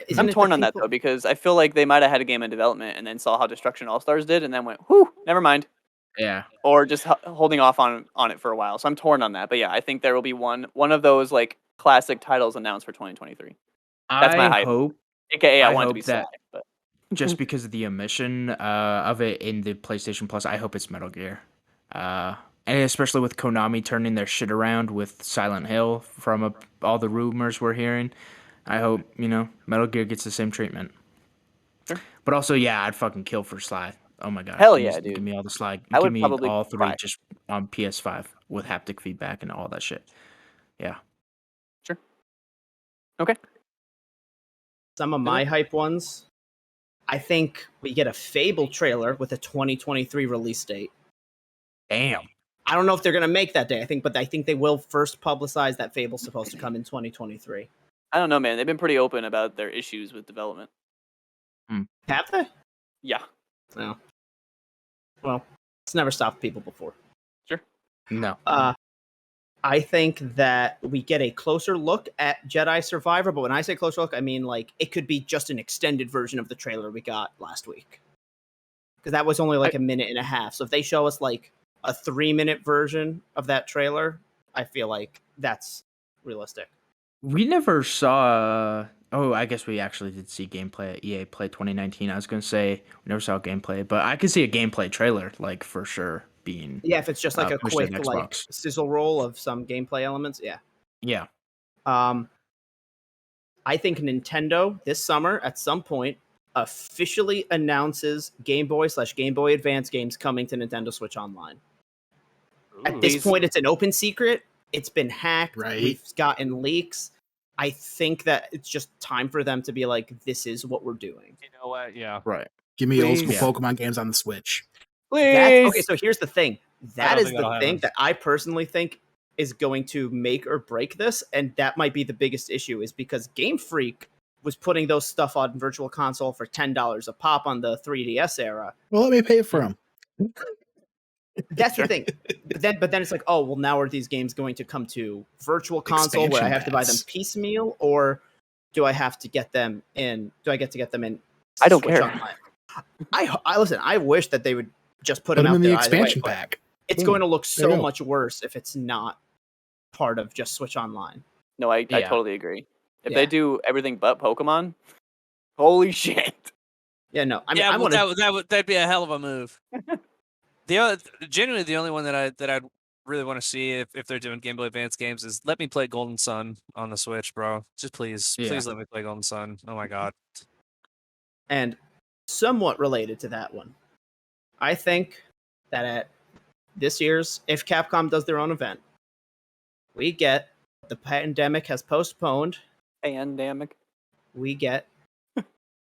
Isn't I'm it the torn on that people- though because I feel like they might have had a game in development and then saw how Destruction All Stars did and then went, "Whew, never mind," Yeah. or just holding off on it for a while. So I'm torn on that. But yeah, I think there will be one of those like classic titles announced for 2023. That's my I hype. hope AKA, I I want it to hope be that- Sly. But just because of the omission of it in the PlayStation Plus, I hope it's Metal Gear. And especially with Konami turning their shit around with Silent Hill from all the rumors we're hearing. I hope, Metal Gear gets the same treatment. Sure. But also, yeah, I'd fucking kill for Sly. Oh my god. Hell Give me- yeah, dude. Give me all the Sly. I Give would me probably all 3 cry. just on PS5 with haptic feedback and all that shit. Yeah. okay, Some of my hype ones. I think we get a Fable trailer with a 2023 release date. Damn. I don't know if they're going to make that day. I think they will first publicize that Fable's supposed to come in 2023. I don't know, man. They've been pretty open about their issues with development. Have they? Yeah, No. Well, it's never stopped people before. No. I think that we get a closer look at Jedi Survivor, but when I say closer look, I mean like it could be just an extended version of the trailer we got last week. Because that was only like a minute and a half. So if they show us like a 3-minute version of that trailer, I feel like that's realistic. We never saw. Oh, I guess we actually did see gameplay at EA Play 2019. I was gonna say we never saw gameplay, but I could see a gameplay trailer, like for sure, being Yeah, if it's just like a pushed on quick like Xbox. sizzle roll of some gameplay elements, yeah. Yeah. I think Nintendo this summer at some point officially announces Game Boy/Game Boy Advance games coming to Nintendo Switch Online. At this point, it's an open secret. It's been hacked. Right. We've gotten leaks. I think that it's just time for them to be like, this is what we're doing. You know what? Yeah. Right. Give me old school Yeah. Pokemon games on the Switch. Please. Okay, so here's the thing. That don't is think the that'll thing happen. that I personally think is going to make or break this, and that might be the biggest issue, is because Game Freak was putting those stuff on Virtual Console for $10 a pop on the 3DS era. Well, let me pay for them. That's the thing. But then it's like, oh well, now are these games going to come to Virtual Console where I Expansion have to buy them packs. piecemeal, or do I have to get them in? Do I get to get them in? I don't Switch care. Online? I listen. I wish that they would just put Put them them out in the there either way, expansion but pack. It's Boom. going to look There you so go. much worse if it's not part of just Switch Online. No, I Yeah. totally agree. If Yeah. they do everything but Pokemon, holy shit. Yeah, no. I mean, yeah, I well, want to. that'd be a hell of a move. Genuinely, the only one that I'd really want to see if they're doing Game Boy Advance games is let me play Golden Sun on the Switch, bro. Just please Yeah. let me play Golden Sun. Oh my god. And somewhat related to that one, I think that at this year's, if Capcom does their own event, we get the pandemic has postponed. Pandemic. We get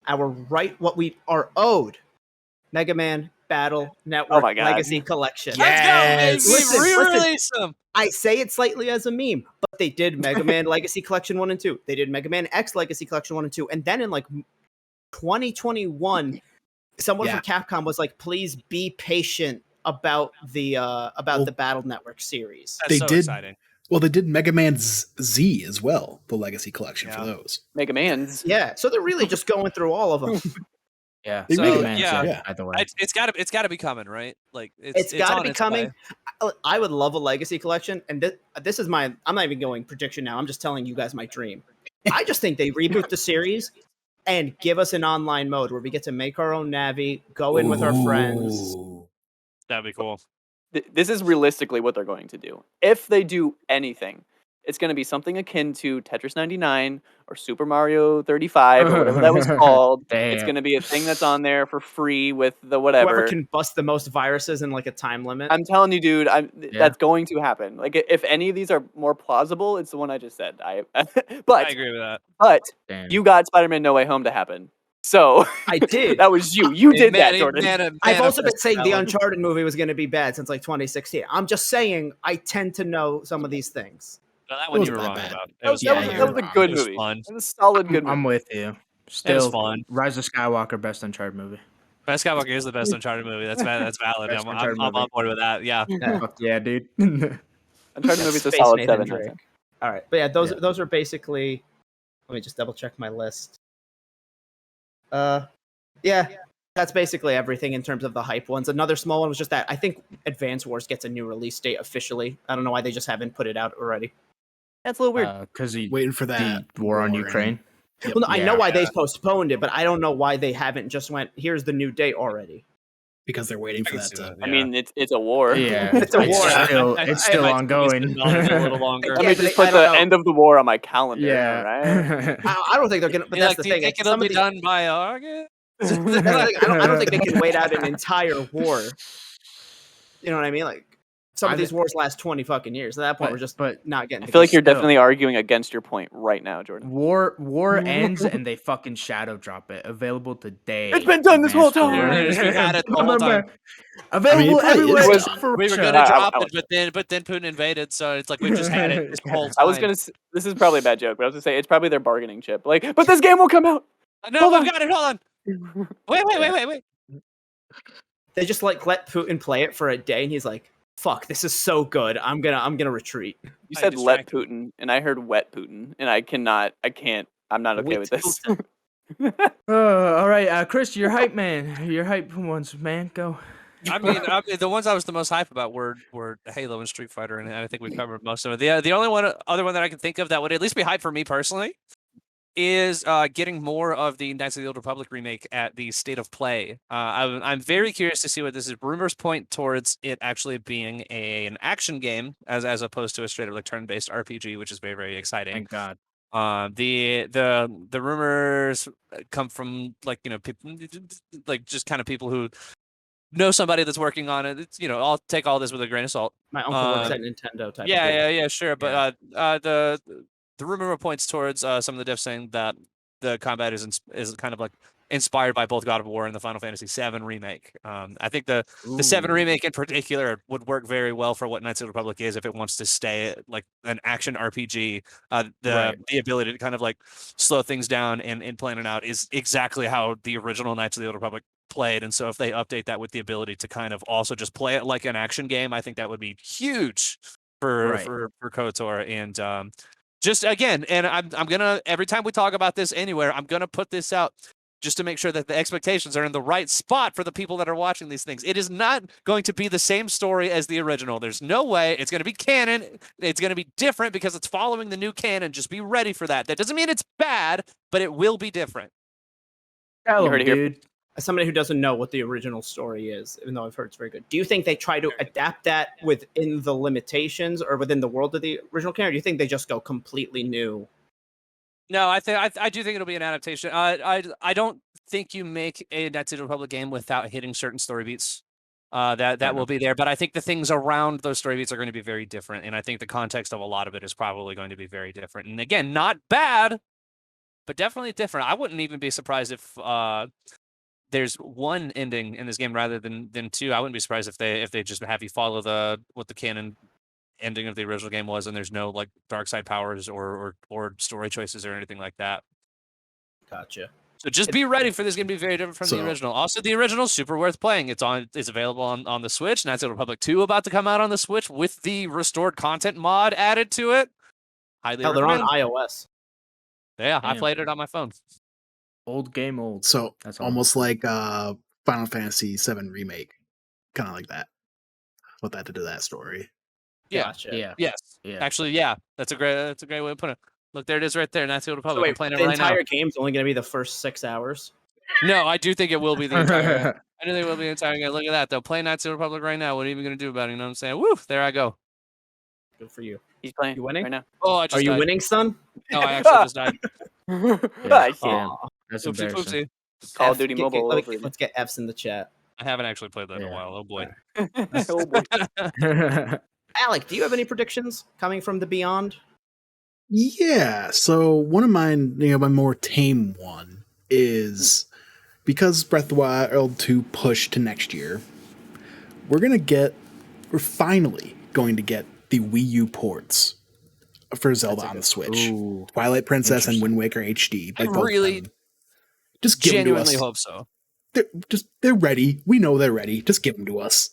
what we are owed: Mega Man Battle Network my God. Legacy Collection. Let's go, baby! Listen, Re-release them. I say it slightly as a meme, but they did Mega Man Legacy Collection 1 and 2. They did Mega Man X Legacy Collection 1 and 2. And then in like 2021, someone Yeah. from Capcom was like, please be patient about the Battle Network series. That's They so did- exciting. Well, they did Mega Man Z as well, the Legacy Collection for Yeah. those. Mega Man's. Yeah, so they're really just going through all of them. Yeah. They So, Mega really- Man's yeah. it, Yeah. either way. It's got to be coming, right? Like It's got to on be its coming. way. I would love a Legacy Collection, and this is my. I'm not even going prediction now. I'm just telling you guys my dream. I just think they reboot the series and give us an online mode where we get to make our own Navi, go in with our friends. Ooh. That'd be cool. This is realistically what they're going to do. If they do anything, it's going to be something akin to Tetris 99 or Super Mario 35 or whatever that was called. It's Damn. going to be a thing that's on there for free with the whatever. Whoever can bust the most viruses in like a time limit. I'm telling you, dude, Yeah. that's going to happen. Like, if any of these are more plausible, it's the one I just said. I But agree with that. Damn. you got Spider-Man No Way Home to happen. So I did. that was you. You did that, Jordan. I've also been manifest saying the that one. Uncharted movie was going to be bad since like 2016. I'm just saying I tend to know some of these things. No, that one you wasn't were that wrong bad. about. It That was, was yeah, that was, you're that was a wrong. good It was movie. fun. It was a solid good movie. I'm with you. It was Still, fun. Rise of Skywalker, best Uncharted movie. Best Skywalker is the best Uncharted movie. That's valid. Best I'm Uncharted on movie. board with that. Yeah. Yeah. Fuck yeah, dude. Uncharted movie's a Space solid Nathan 7. I Drake. think. All right, but yeah, those Yeah. those are basically. Let me just double check my list. Yeah, that's basically everything in terms of the hype ones. Another small one was just that I think Advance Wars gets a new release date officially. I don't know why they just haven't put it out already. That's a little weird. Because Waiting for that the war on war Ukraine. Yep. Well, no, I know Yeah. why they postponed it, but I don't know why they haven't just went. Here's the new date already. because they're waiting I for can that see to. that, I mean, it's a war. Yeah, It's a war. It's still I might still be ongoing. sitting on it a little longer. Let Yeah, me but just I put don't the know. end of the war on my calendar. Yeah. Right? I don't think they're gonna. But You're that's like, the do you thing. think Some it'll of be the- done by August? that's the thing, I don't think they can wait out an entire war. You know what I mean? Like some of these wars last 20 fucking years. At that point, we're just not getting. I feel like you're Still. definitely arguing against your point right now, Jordan. War ends and they fucking shadow drop it. Available today. It's been done this whole Advanced time. Wars. We had it the whole time. Available probably everywhere. is except done. for We were Russia. gonna I- drop I- it, but then Putin invaded, so it's like we've just had it this whole time. I was gonna. This is probably a bad joke, but I was gonna say it's probably their bargaining chip. Like, but this game will come out. No, Hold we've on. got it. Hold on. Wait. They just like let Putin play it for a day, and he's like, fuck, this is so good. I'm gonna retreat. You I said let distracted. Putin, and I heard wet Putin, and I can't. I'm not okay with this. All right, Chris, you're hype, man. You're hype ones, man. Go. I mean, the ones I was the most hype about were Halo and Street Fighter, and I think we covered most of it. The only other one that I can think of that would at least be hype for me personally is getting more of the Knights of the Old Republic remake at the State of Play. I'm very curious to see what this is. Rumors point towards it actually being an action game as opposed to a straight up like turn-based RPG, which is very, very exciting. Thank God. The rumors come from like people like just kind of people who know somebody that's working on it. It's I'll take all this with a grain of salt. My uncle works at Nintendo type. Yeah, sure. But the rumor points towards some of the devs saying that the combat is kind of like inspired by both God of War and the Final Fantasy VII remake. I think the 7 remake in particular would work very well for what Knights of the Republic is if it wants to stay like an action RPG. The ability to kind of like slow things down and plan it out is exactly how the original Knights of the Old Republic played. And so if they update that with the ability to kind of also just play it like an action game, I think that would be huge for KOTOR. And just again, and I'm gonna, every time we talk about this anywhere, I'm gonna put this out just to make sure that the expectations are in the right spot for the people that are watching these things. It is not going to be the same story as the original. There's no way. It's going to be canon. It's going to be different because it's following the new canon. Just be ready for that. That doesn't mean it's bad, but it will be different. You heard it here. As somebody who doesn't know what the original story is, even though I've heard it's very good, do you think they try to adapt that within the limitations or within the world of the original canon? Or do you think they just go completely new? No, I do think it'll be an adaptation. I don't think you make a Knights of the Republic game without hitting certain story beats. That will be there, but I think the things around those story beats are going to be very different, and I think the context of a lot of it is probably going to be very different. And again, not bad, but definitely different. I wouldn't even be surprised if there's one ending in this game rather than 2. I wouldn't be surprised if they just have you follow what the canon ending of the original game was, and there's no like dark side powers or story choices or anything like that. Gotcha. So just be ready for this game to be very different from the original. Also, the original super worth playing. It's available on the Switch. Knights of the Republic 2 about to come out on the Switch with the restored content mod added to it. Highly Hell, they're recommend. on iOS. Yeah, Damn. I played it on my phone. Old game, old. So That's all. almost like Final Fantasy VII remake, kind of like that. What that did to that story. Yeah. Gotcha. Yeah. Yes. Yeah. Actually, yeah. That's a great way to put it. Look, there it is right there. Knights of the Republic. So wait, I'm playing it the right now. entire game's only going to be the first 6 hours? No, I do think it will be the entire. I do think it will be the entire game. Look at that, though. Play Knights of the Republic right now. What are you even going to do about it? You know what I'm saying? Woo! There I go. Good for you. He's playing You winning? right now. Oh, I just Are you died. winning, son? No, I actually just died. I can't. Aw. That's Oopsie embarrassing. poopsie. Call of Duty Mobile all over again. Let's get F's in the chat. I haven't actually played that in a Yeah. while. Oh boy. Oh boy. Alec, do you have any predictions coming from the Beyond? Yeah. So one of mine, my more tame one is because Breath of the Wild 2 pushed to next year. We're finally going to get the Wii U ports for Zelda on the Switch. Ooh. Twilight Princess and Interesting. Wind Waker HD. I both of really them. Just give them to Genuinely us. hope so. They're ready. We know they're ready. Just give them to us.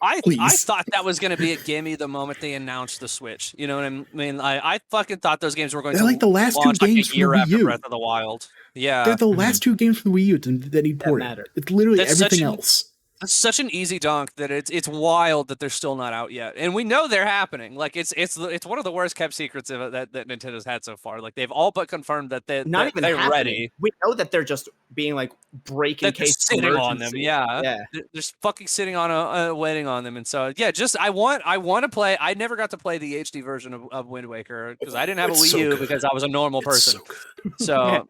I Please. thought that was going to be a gimme the moment they announced the Switch. You know what I mean? I fucking thought those games were going They're to like the last two launch like games a from year the Wii after U. Breath of the Wild. Yeah. They're the last two games from the Wii U that need ported. matter. It's literally That's such everything an- else. It's such an easy dunk that it's wild that they're still not out yet, and we know they're happening. Like it's one of the worst kept secrets that Nintendo's had so far. Like they've all but confirmed that they're happening. ready. We know that they're just being like break in That they're case of sitting on them. emergency. Yeah, Yeah. They're just fucking sitting on waiting on them. And so yeah, just I want to play. I never got to play the HD version of Wind Waker because I didn't have a It's Wii so U good. because I was a normal It's person. so good. So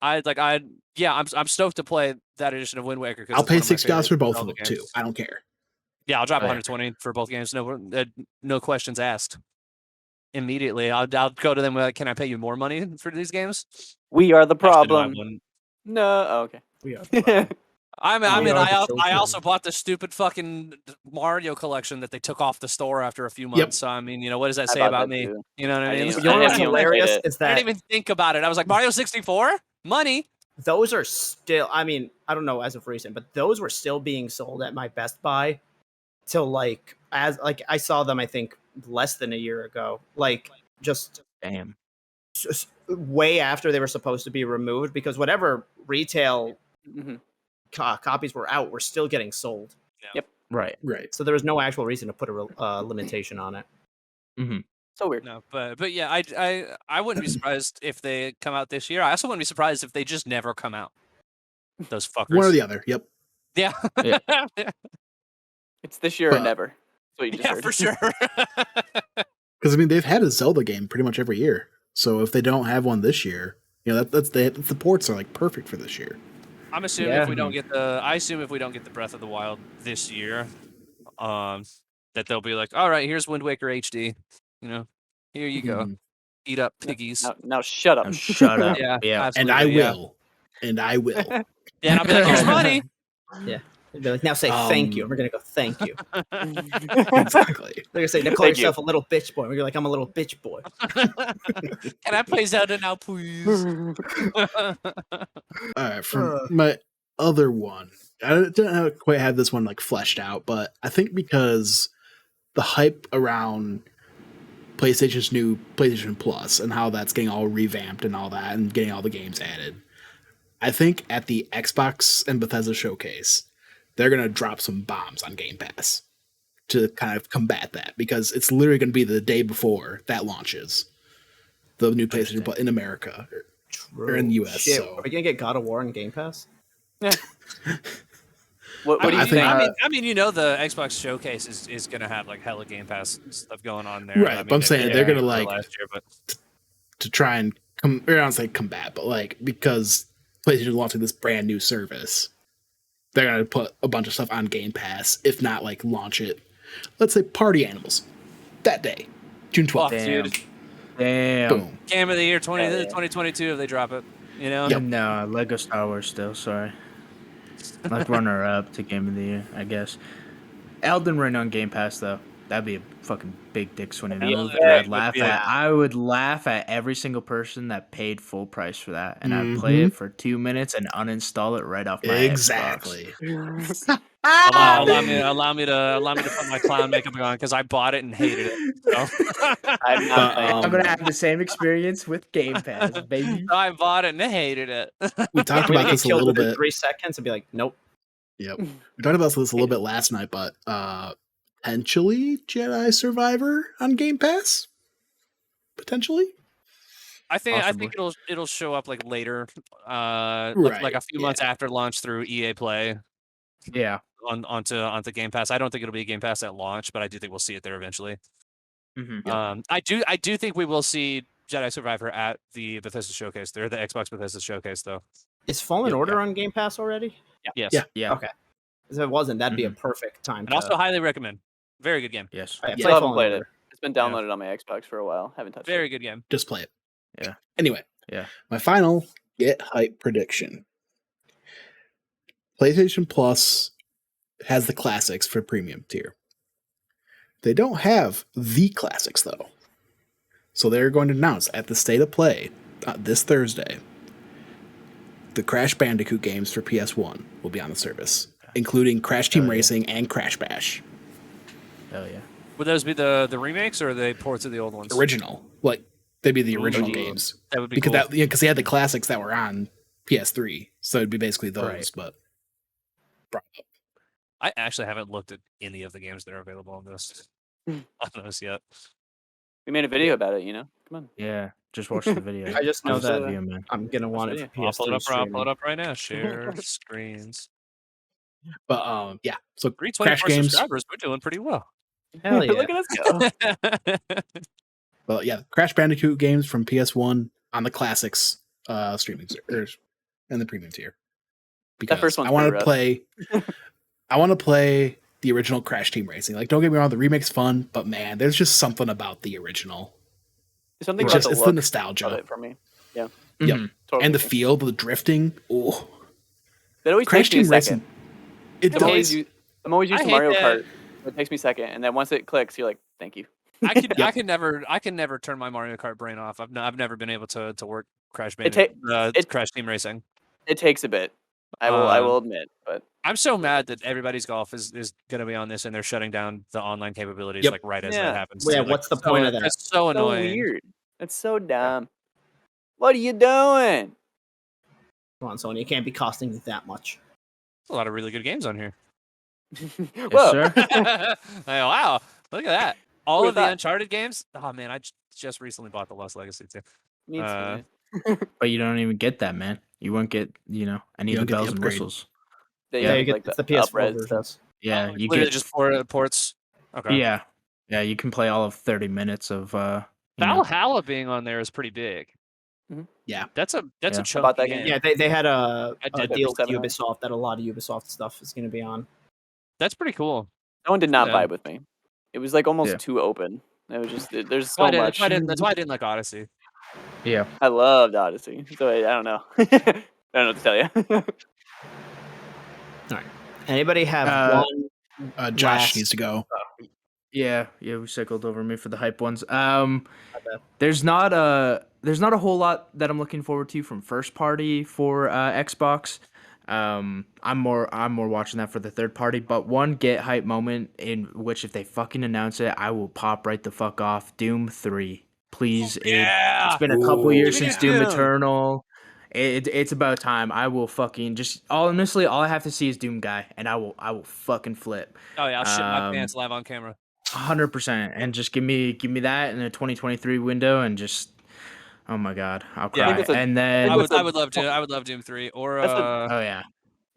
I'm stoked to play that edition of Wind Waker. I'll pay $60 for favorite both of Zelda them too. games. I don't care. Yeah, I'll drop Oh, yeah. 120 for both games. No questions asked. Immediately, I'll go to them. Like, can I pay you more money for these games? We are the Actually, no, I problem. wouldn't. No. Oh, okay. We are the problem. I We mean, are the I children. also bought the stupid fucking Mario collection that they took off the store after a few months. Yep. So I mean, what does that I say bought about that me? too. You know what I I mean? didn't- You know I what's didn't even hilarious hate it. is I that didn't even think about it. I was like, Mario 64, money. those are still, I mean, I don't know as of recent, but those were still being sold at my Best Buy till like I saw them I think less than a year ago, like just Damn. way after they were supposed to be removed, because whatever retail hmm copies were out were still getting sold. Right. Right. So there was no actual reason to put a limitation on it. Mm-hmm. So weird. No, but yeah, I wouldn't be surprised if they come out this year. I also wouldn't be surprised if they just never come out. Those fuckers. One or the other. Yep. Yeah. Yeah. It's this year or But- never. That's what you just Yeah, heard. for sure. Because I mean, they've had a Zelda game pretty much every year. So if they don't have one this year, that's the ports are like perfect for this year. I'm assuming Yeah. if we don't get the Breath of the Wild this year, that they'll be like, all right, here's Wind Waker HD. Here you go. Mhm. Eat up, piggies. Now shut up. Now shut up. Yeah, Yeah. And absolutely, I yeah. will. And I will. Yeah, and I'll be like, here's money. They'd be like, now say thank you. Um, And we're gonna go thank you. Exactly. They're gonna say, now call Thank you. yourself a little bitch boy. And we're like, I'm a little bitch boy. Can I play Zelda now, please? All right. For my other one, I don't quite have this one like fleshed out, but I think because the hype around PlayStation's new PlayStation Plus and how that's getting all revamped and all that and getting all the games added, I think at the Xbox and Bethesda showcase, they're going to drop some bombs on Game Pass to kind of combat that, because it's literally going to be the day before that launches, the new PlayStation Plus in America or in the US. Shit, So are we gonna get God of War in Game Pass? What do you I think? think- I mean, the Xbox showcase is gonna have like hella Game Pass stuff going on there. Right, I mean, but I'm saying they're gonna, for like, last year, but to try and I don't say combat, but like, because PlayStation is launching this brand new service, they're gonna put a bunch of stuff on Game Pass, if not like launch it. Let's say Party Animals that day, June 12th. Damn. Dude. Damn. Boom. Game of the Year Yeah. 2022 if they drop it. Yep. No, Lego Star Wars still, sorry. Like runner up to Game of the Year, I guess. Elden Ring on Game Pass though. That'd be a fucking big dick swinging Yeah, move. it And would be like- I would laugh at every single person that paid full price for that. And I'd play Mhm. it for 2 minutes and uninstall it right off my Xbox. Exactly. Allow me to put my clown makeup on because I bought it and hated it. So. I'm not But, playing. I'm gonna have the same experience with Game Pass, baby. I bought it and hated it. We talked We're gonna about get this a killed little within bit. 3 seconds and be like, nope. Yep. We talked about this a little bit last night, but potentially Jedi Survivor on Game Pass. Potentially. I think Possibly. it'll show up like later, Right, like a few months yeah. after launch through EA Play Yeah. onto Game Pass. I don't think it'll be a Game Pass at launch, but I do think we'll see it there eventually. Mm-hmm. I do think we will see Jedi Survivor at the Bethesda showcase. They're the Xbox Bethesda showcase though. Is Fallen Yep. Order on Game Pass already? Yes. Yeah. Yeah. Okay. If it wasn't, that'd be a perfect time. And also highly recommend. Very good game. Yes. I Yeah. play Still haven't Fallen played it. Order. It's been downloaded on my Xbox for a while. Haven't touched Very it. good game. Just play it. Yeah. Anyway. Yeah. My final get hype prediction. PlayStation Plus has the classics for premium tier. They don't have the classics though. So they're going to announce at the State of Play this Thursday, the Crash Bandicoot games for PS1 will be on the service, including Crash Team Oh, yeah. Racing and Crash Bash. Hell yeah. Would those be the remakes or the ports of the old ones? Original. Like, they'd be the original Ooh. games. That would be Because cool. because they had the classics that were on PS3. So it'd be basically those, Right. but I actually haven't looked at any of the games that are available on this on those yet. We made a video about it. Come on. Yeah. Just watch the video. I just know Watch that the video, man. I'm gonna want it for I'll pull it PS3 up. I'll pull streaming. it up right now. Share screens. But yeah. So 324 Crash games. subscribers. We're doing pretty well. Hell yeah. Look at us go. Well, yeah, Crash Bandicoot games from PS1 on the classics streaming and the premium tier. Because first one's I want pretty to play. I want to play the original Crash Team Racing. Like, don't get me wrong, the remake's fun, but man, there's just something about the original. There's something It's about just the it's look the of nostalgia it for me. Yeah. Yep. Mhm. Totally. and the feel, the drifting. Oh, It always Crash takes me a Team second. Racing. It I'm always, does. I'm always used I to hate Mario that. Kart. It takes me a second, and then once it clicks, you're like, "Thank you." I can never turn my Mario Kart brain off. I've never been able to work Crash Bandicoot, it- Crash Team Racing. It takes a bit. I will admit, but I'm so mad that everybody's golf is going to be on this, and they're shutting down the online capabilities Yep. like right as Yeah. that happens. Yeah, too. Like, what's the point of that? It's so so annoying. weird. It's so dumb. What are you doing? Come on, Sony, it can't be costing you that much. There's a lot of really good games on here. Whoa. sir. Like, wow, look at that! All Who of the thought? Uncharted games. Oh man, I just recently bought the Lost Legacy too. Me too. Uh, man. But you don't even get that, man. You won't get, any You of the don't get the bells and upgrade. whistles. They Yeah, have, you get like it's the the PS4 up-res versions. stuff. Yeah, like, you literally get just ports. Okay. Yeah. Yeah, you can play all of 30 minutes of Valhalla being on there is pretty big. Yeah. That's a Yeah. chunky About that game. game? Yeah, they had a I did deal with 7 hours. Ubisoft that a lot of Ubisoft stuff is going to be on. That's pretty cool. That one did not Yeah. vibe with me. It was like almost Yeah. too open. It was just there's That's why so I much. didn't- That's why I didn't like Odyssey. Yeah. I loved Odyssey, so I don't know. I don't know what to tell you. Anybody have one? Josh Last- needs to go. Yeah, we cycled over me for the hype ones. bad. There's not a whole lot that I'm looking forward to from first party for Xbox. I'm more watching that for the third party, but one get hype moment in which if they fucking announce it, I will pop right the fuck off. Doom 3. Please. Yeah. It's been a couple years Give me since a Doom Doom. Eternal. It's about time. I will fucking honestly, all I have to see is Doom Guy, and I will fucking flip. Oh yeah, I'll shit my Um, pants live on camera. 100%, and just give me that in a 2023 window, and just oh my god, I'll Yeah. I cry. think that's a- And then I that's would love Doom. I would love Doom 3 or That's oh yeah,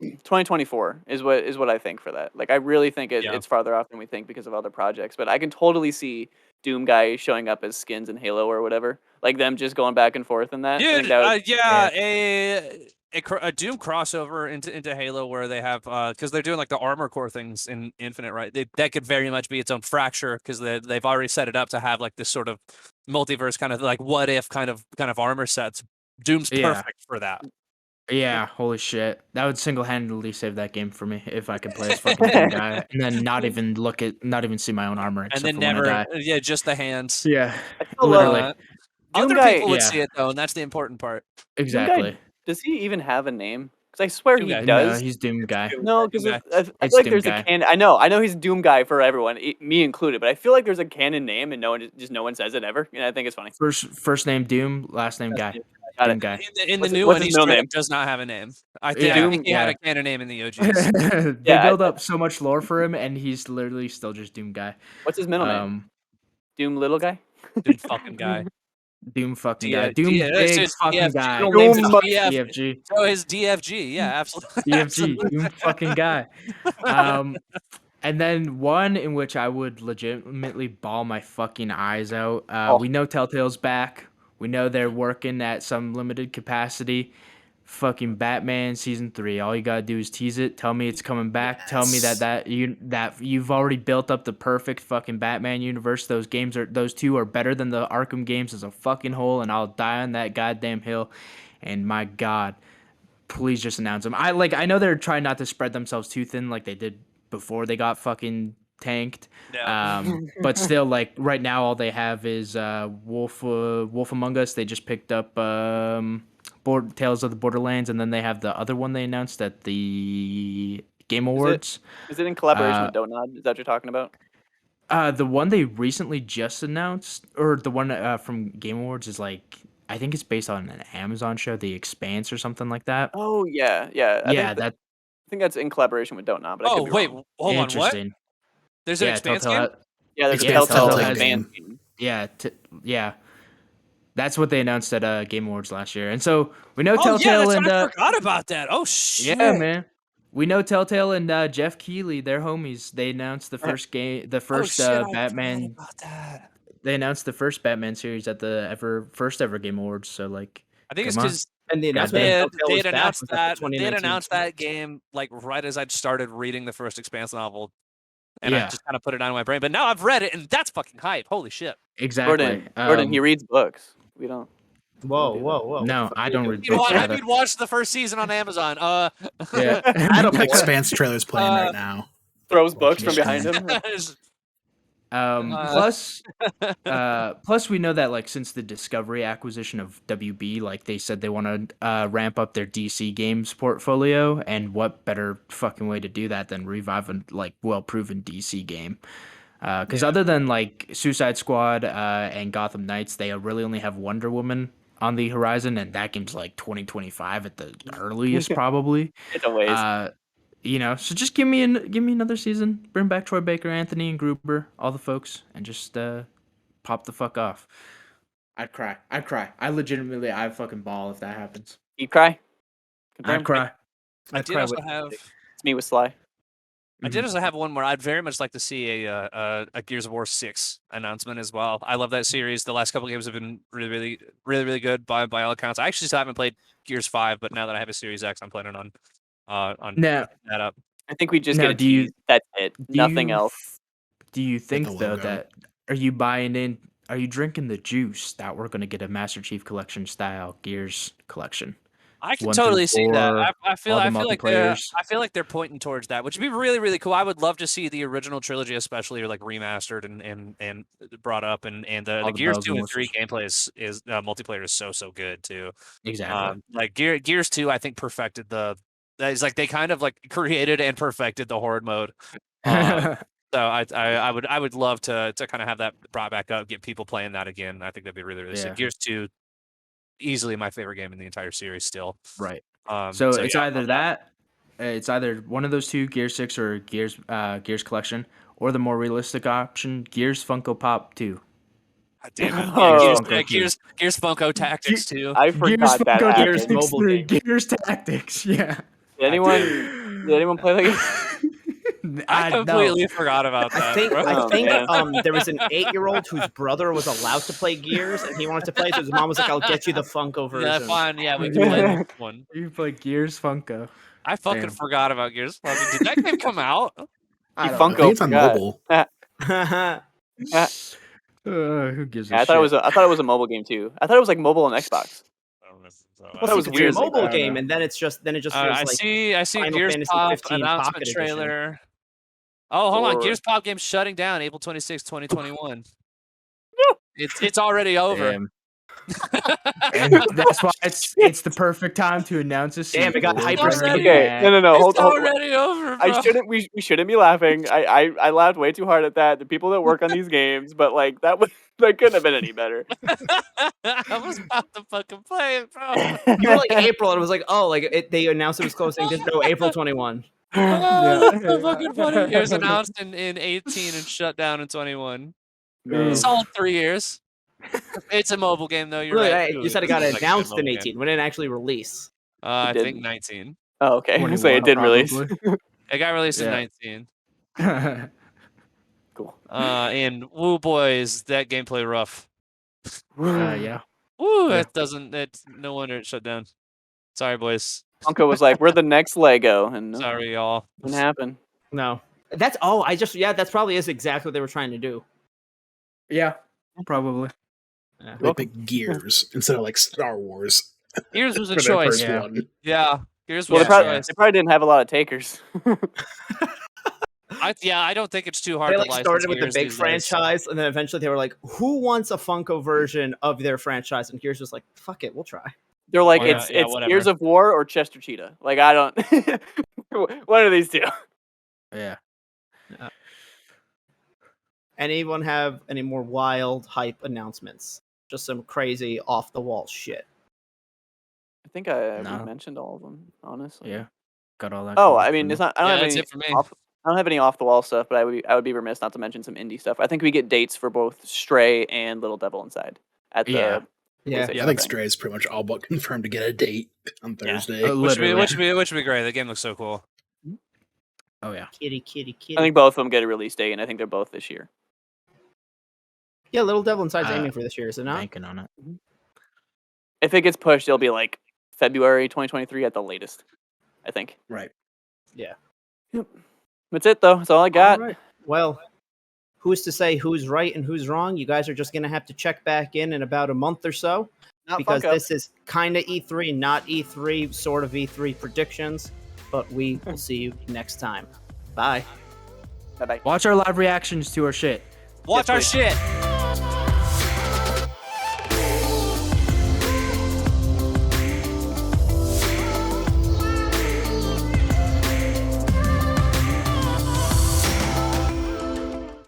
2024 is what I think for that. Like I really think Yeah. it's farther off than we think because of other projects. But I can totally see Doom Guy showing up as skins in Halo or whatever. Like them just going back and forth in that. I think Dude, that would, a Doom crossover into Halo where they have because they're doing like the armor core things in Infinite, right? That could very much be its own fracture because they've already set it up to have like this sort of multiverse kind of like what if kind of armor sets. Doom's Yeah. perfect for that. yeah, holy shit, that would single-handedly save that game for me if I could play as fucking Doom Guy, and then not even see my own armor, And except then for when I never, die. just the hands. Yeah, I still love literally, Uh, Doom Other Guy- people would yeah. see it though, and that's the important part. exactly. Does he even have a name? Because I swear Doom he Guy. does. No, he's Doom Guy. No, because Doom I Guy. feel It's like Doom there's Guy. a canon. I know he's Doom Guy for everyone, me included. But I feel like there's a canon name, and no one says it ever. And I think it's funny. First name Doom, last name Guy. Got Doom it. Guy. In the What's- new what's one, his he middle straight name? up does not have a name. I Yeah, think he had yeah. a canon name in the OGs. They Yeah, build up so much lore for him, and he's literally still just Doom Guy. What's his middle name? Doom Little Guy. Doom fucking guy. Doom fucking D- guy. D- Doom it's big just fucking DFG. guy. Middle name's Doom DFG. So his DFG, yeah, absolutely. DFG. Doom fucking guy. And then one in which I would legitimately bawl my fucking eyes out. We know Telltale's back. We know they're working at some limited capacity. Fucking Batman season 3. All you gotta do is tease it. Tell me it's coming back. Tell me that you've already built up the perfect fucking Batman universe. Those two are better than the Arkham games as a fucking whole, and I'll die on that goddamn hill. And my God, please just announce them. I know they're trying not to spread themselves too thin like they did before they got fucking tanked. No. But still, like right now, all they have is Wolf Among Us. They just picked up Tales of the Borderlands, and then they have the other one they announced at the Game Awards. Is it in collaboration with Donut? Is that what you're talking about? The one they recently just announced, or the one from Game Awards, is like I think it's based on an Amazon show, The Expanse or something like that. Oh yeah. I think that's in collaboration with Donut. But I could be wait, wrong. hold on, what? Interesting. There's an Yeah, Expanse Telltale game? Yeah, there's a Yeah, Telltale Telltale Expanse game. game. Yeah. That's what they announced at Game Awards last year, and so we know Oh Telltale yeah, and I forgot about that. Oh shit. yeah, man. We know Telltale and Jeff Keighley, they're homies. They announced the first game, the first I forgot Batman. about that. They announced the first Batman series at the first ever Game Awards. So like, I think it's come on. because And the God announcement damn. of Telltale they was had back announced was at the that 2019 announced that game like right as I'd started reading the first Expanse novel, and I Yeah. just kind of put it on my brain. But now I've read it, and that's fucking hype. Holy shit! Exactly. Jordan, he reads books. We don't. Whoa. No, I don't read You books either. would watch the first season on Amazon. Yeah. Expanse trailer's playing right now. Throws books from behind him. Plus, plus we know that like since the Discovery acquisition of WB, like they said they want to ramp up their DC games portfolio, and what better fucking way to do that than revive a like well-proven DC game? Because other than like Suicide Squad and Gotham Knights, they really only have Wonder Woman on the horizon, and that game's like 2025 at the earliest, probably. It's a ways. You know, so just give me another season. Bring back Troy Baker, Anthony, and Gruber, all the folks, and just pop the fuck off. I'd cry. I'd fucking ball if that happens. You cry? I'd Confirmed? cry. I did also have. It's me with Sly. I did also have one more. I'd very much like to see a Gears of War 6 announcement as well. I love that series. The last couple games have been really good by all accounts. I actually still haven't played Gears 5, but now that I have a Series X, I'm planning on Now, picking that up. I think we just Now, get a do you- tease. That's it. Nothing else. Do you think the though logo. that are you buying in? Are you drinking the juice that we're gonna get a Master Chief Collection style Gears collection? I can 1 through totally see that. 4, I feel all the like multiplayers. they're pointing towards that, which would be really cool. I would love to see the original trilogy, especially like remastered and brought up, and the the Gears bells 2 and and 3 whistles. gameplay is multiplayer is so good too. Exactly. Like Gears 2, I think perfected it's like they kind of like created and perfected the horde mode. So I would love to kind of have that brought back up, get people playing that again. I think that'd be really sick. Yeah. Gears 2, easily my favorite game in the entire series still. Right. So So it's yeah, either that, it's either one of those two, Gears 6 or Gears Collection, or the more realistic option, Gears Funko Pop 2. God damn it. Oh. Gears Funko Tactics too. I forgot that happened. Gears mobile game. Gears Tactics, yeah. Did anyone play that game? I completely forgot about that. I think bro. Oh, man. there was an 8-year-old whose brother was allowed to play Gears, and he wanted to play. So his mom was like, "I'll get you the Funko version." Yeah, fine. Yeah, we can play this one. You play Gears Funko. I fucking Damn. forgot about Gears Funko. Did that game come out? I You don't I think it's on forgot. mobile. Who gives a Yeah, I shit? thought it was a mobile game too. I thought it was like mobile on Xbox. I don't know. Well, That was see, 'cause weird. It's a mobile I don't game, know. and then it just feels I like see Final Gears Fantasy Pop 15 announcement Pocket Edition. trailer. Oh, hold on. Or- Gears Pop game's shutting down April 26, 2021. It's already over. Damn. And that's why it's the perfect time to announce a sequel. Damn, it got We're hyper bringing already. it Okay, back. no. It's Hold. already over, bro. I shouldn't. We shouldn't be laughing. I laughed way too hard at that. The people that work on these games, but like that couldn't have been any better. I was about to fucking play it, bro. You were like April, and it was like, oh, they announced it was closing. No, April 21. That's so fucking funny. It was announced in 18 and shut down in 21. No. Solid 3 years. It's a mobile game, though. You're Really, right. you said it got It's like a announced in mobile game. 18. When did it actually release? I It think didn't. 19. Oh, okay. So 21, it did release. probably. It got released in Yeah. 19. Cool. And woo, boys, that gameplay rough. Yeah. Woo, Yeah. it's no wonder it shut down. Sorry, boys. Funko was like, "We're the next Lego," and Sorry, y'all. what happened? No. That's that probably is exactly what they were trying to do. Yeah. Probably. They picked Gears instead of like Star Wars Gears was a for their choice. first Yeah. one. Yeah, Gears Well, was they, a probably, choice. they probably didn't have a lot of takers. I don't think it's too hard They to like license started with the Gears big these days. franchise, and then eventually they were like, "Who wants a Funko version of their franchise?" And Gears was like, "Fuck it, we'll try." They're like, Yeah, it's yeah, it's whatever. Gears of War or Chester Cheetah. Like I don't. One of these two. Yeah. Anyone have any more wild hype announcements? Just some crazy off the wall shit. I think I No. mentioned all of them. Honestly. Yeah. Got all that. Oh, covered I for mean, me. it's not. I don't Yeah, have that's any. it for me. I don't have any off the wall stuff, but I would be remiss not to mention some indie stuff. I think we get dates for both Stray and Little Devil Inside at the. Yeah. Yeah. PlayStation I think thing. Stray is pretty much all but confirmed to get a date on Yeah. Thursday. Which would Literally. be great. The game looks so cool. Oh yeah. Kitty. I think both of them get a release date, and I think they're both this year. Yeah, Little Devil Inside's Uh, aiming for this year, is it not? Banking on it. If it gets pushed, it'll be like February 2023 at the latest. I think. Right. Yeah. Yep. That's it, though. That's all I got. All right. Well, who's to say who's right and who's wrong? You guys are just going to have to check back in about a month or so, Not because Funko. this is kind of E3, not E3, sort of E3 predictions. But we will see you next time. Bye. Bye bye. Watch our live reactions to our shit. Watch our please. shit.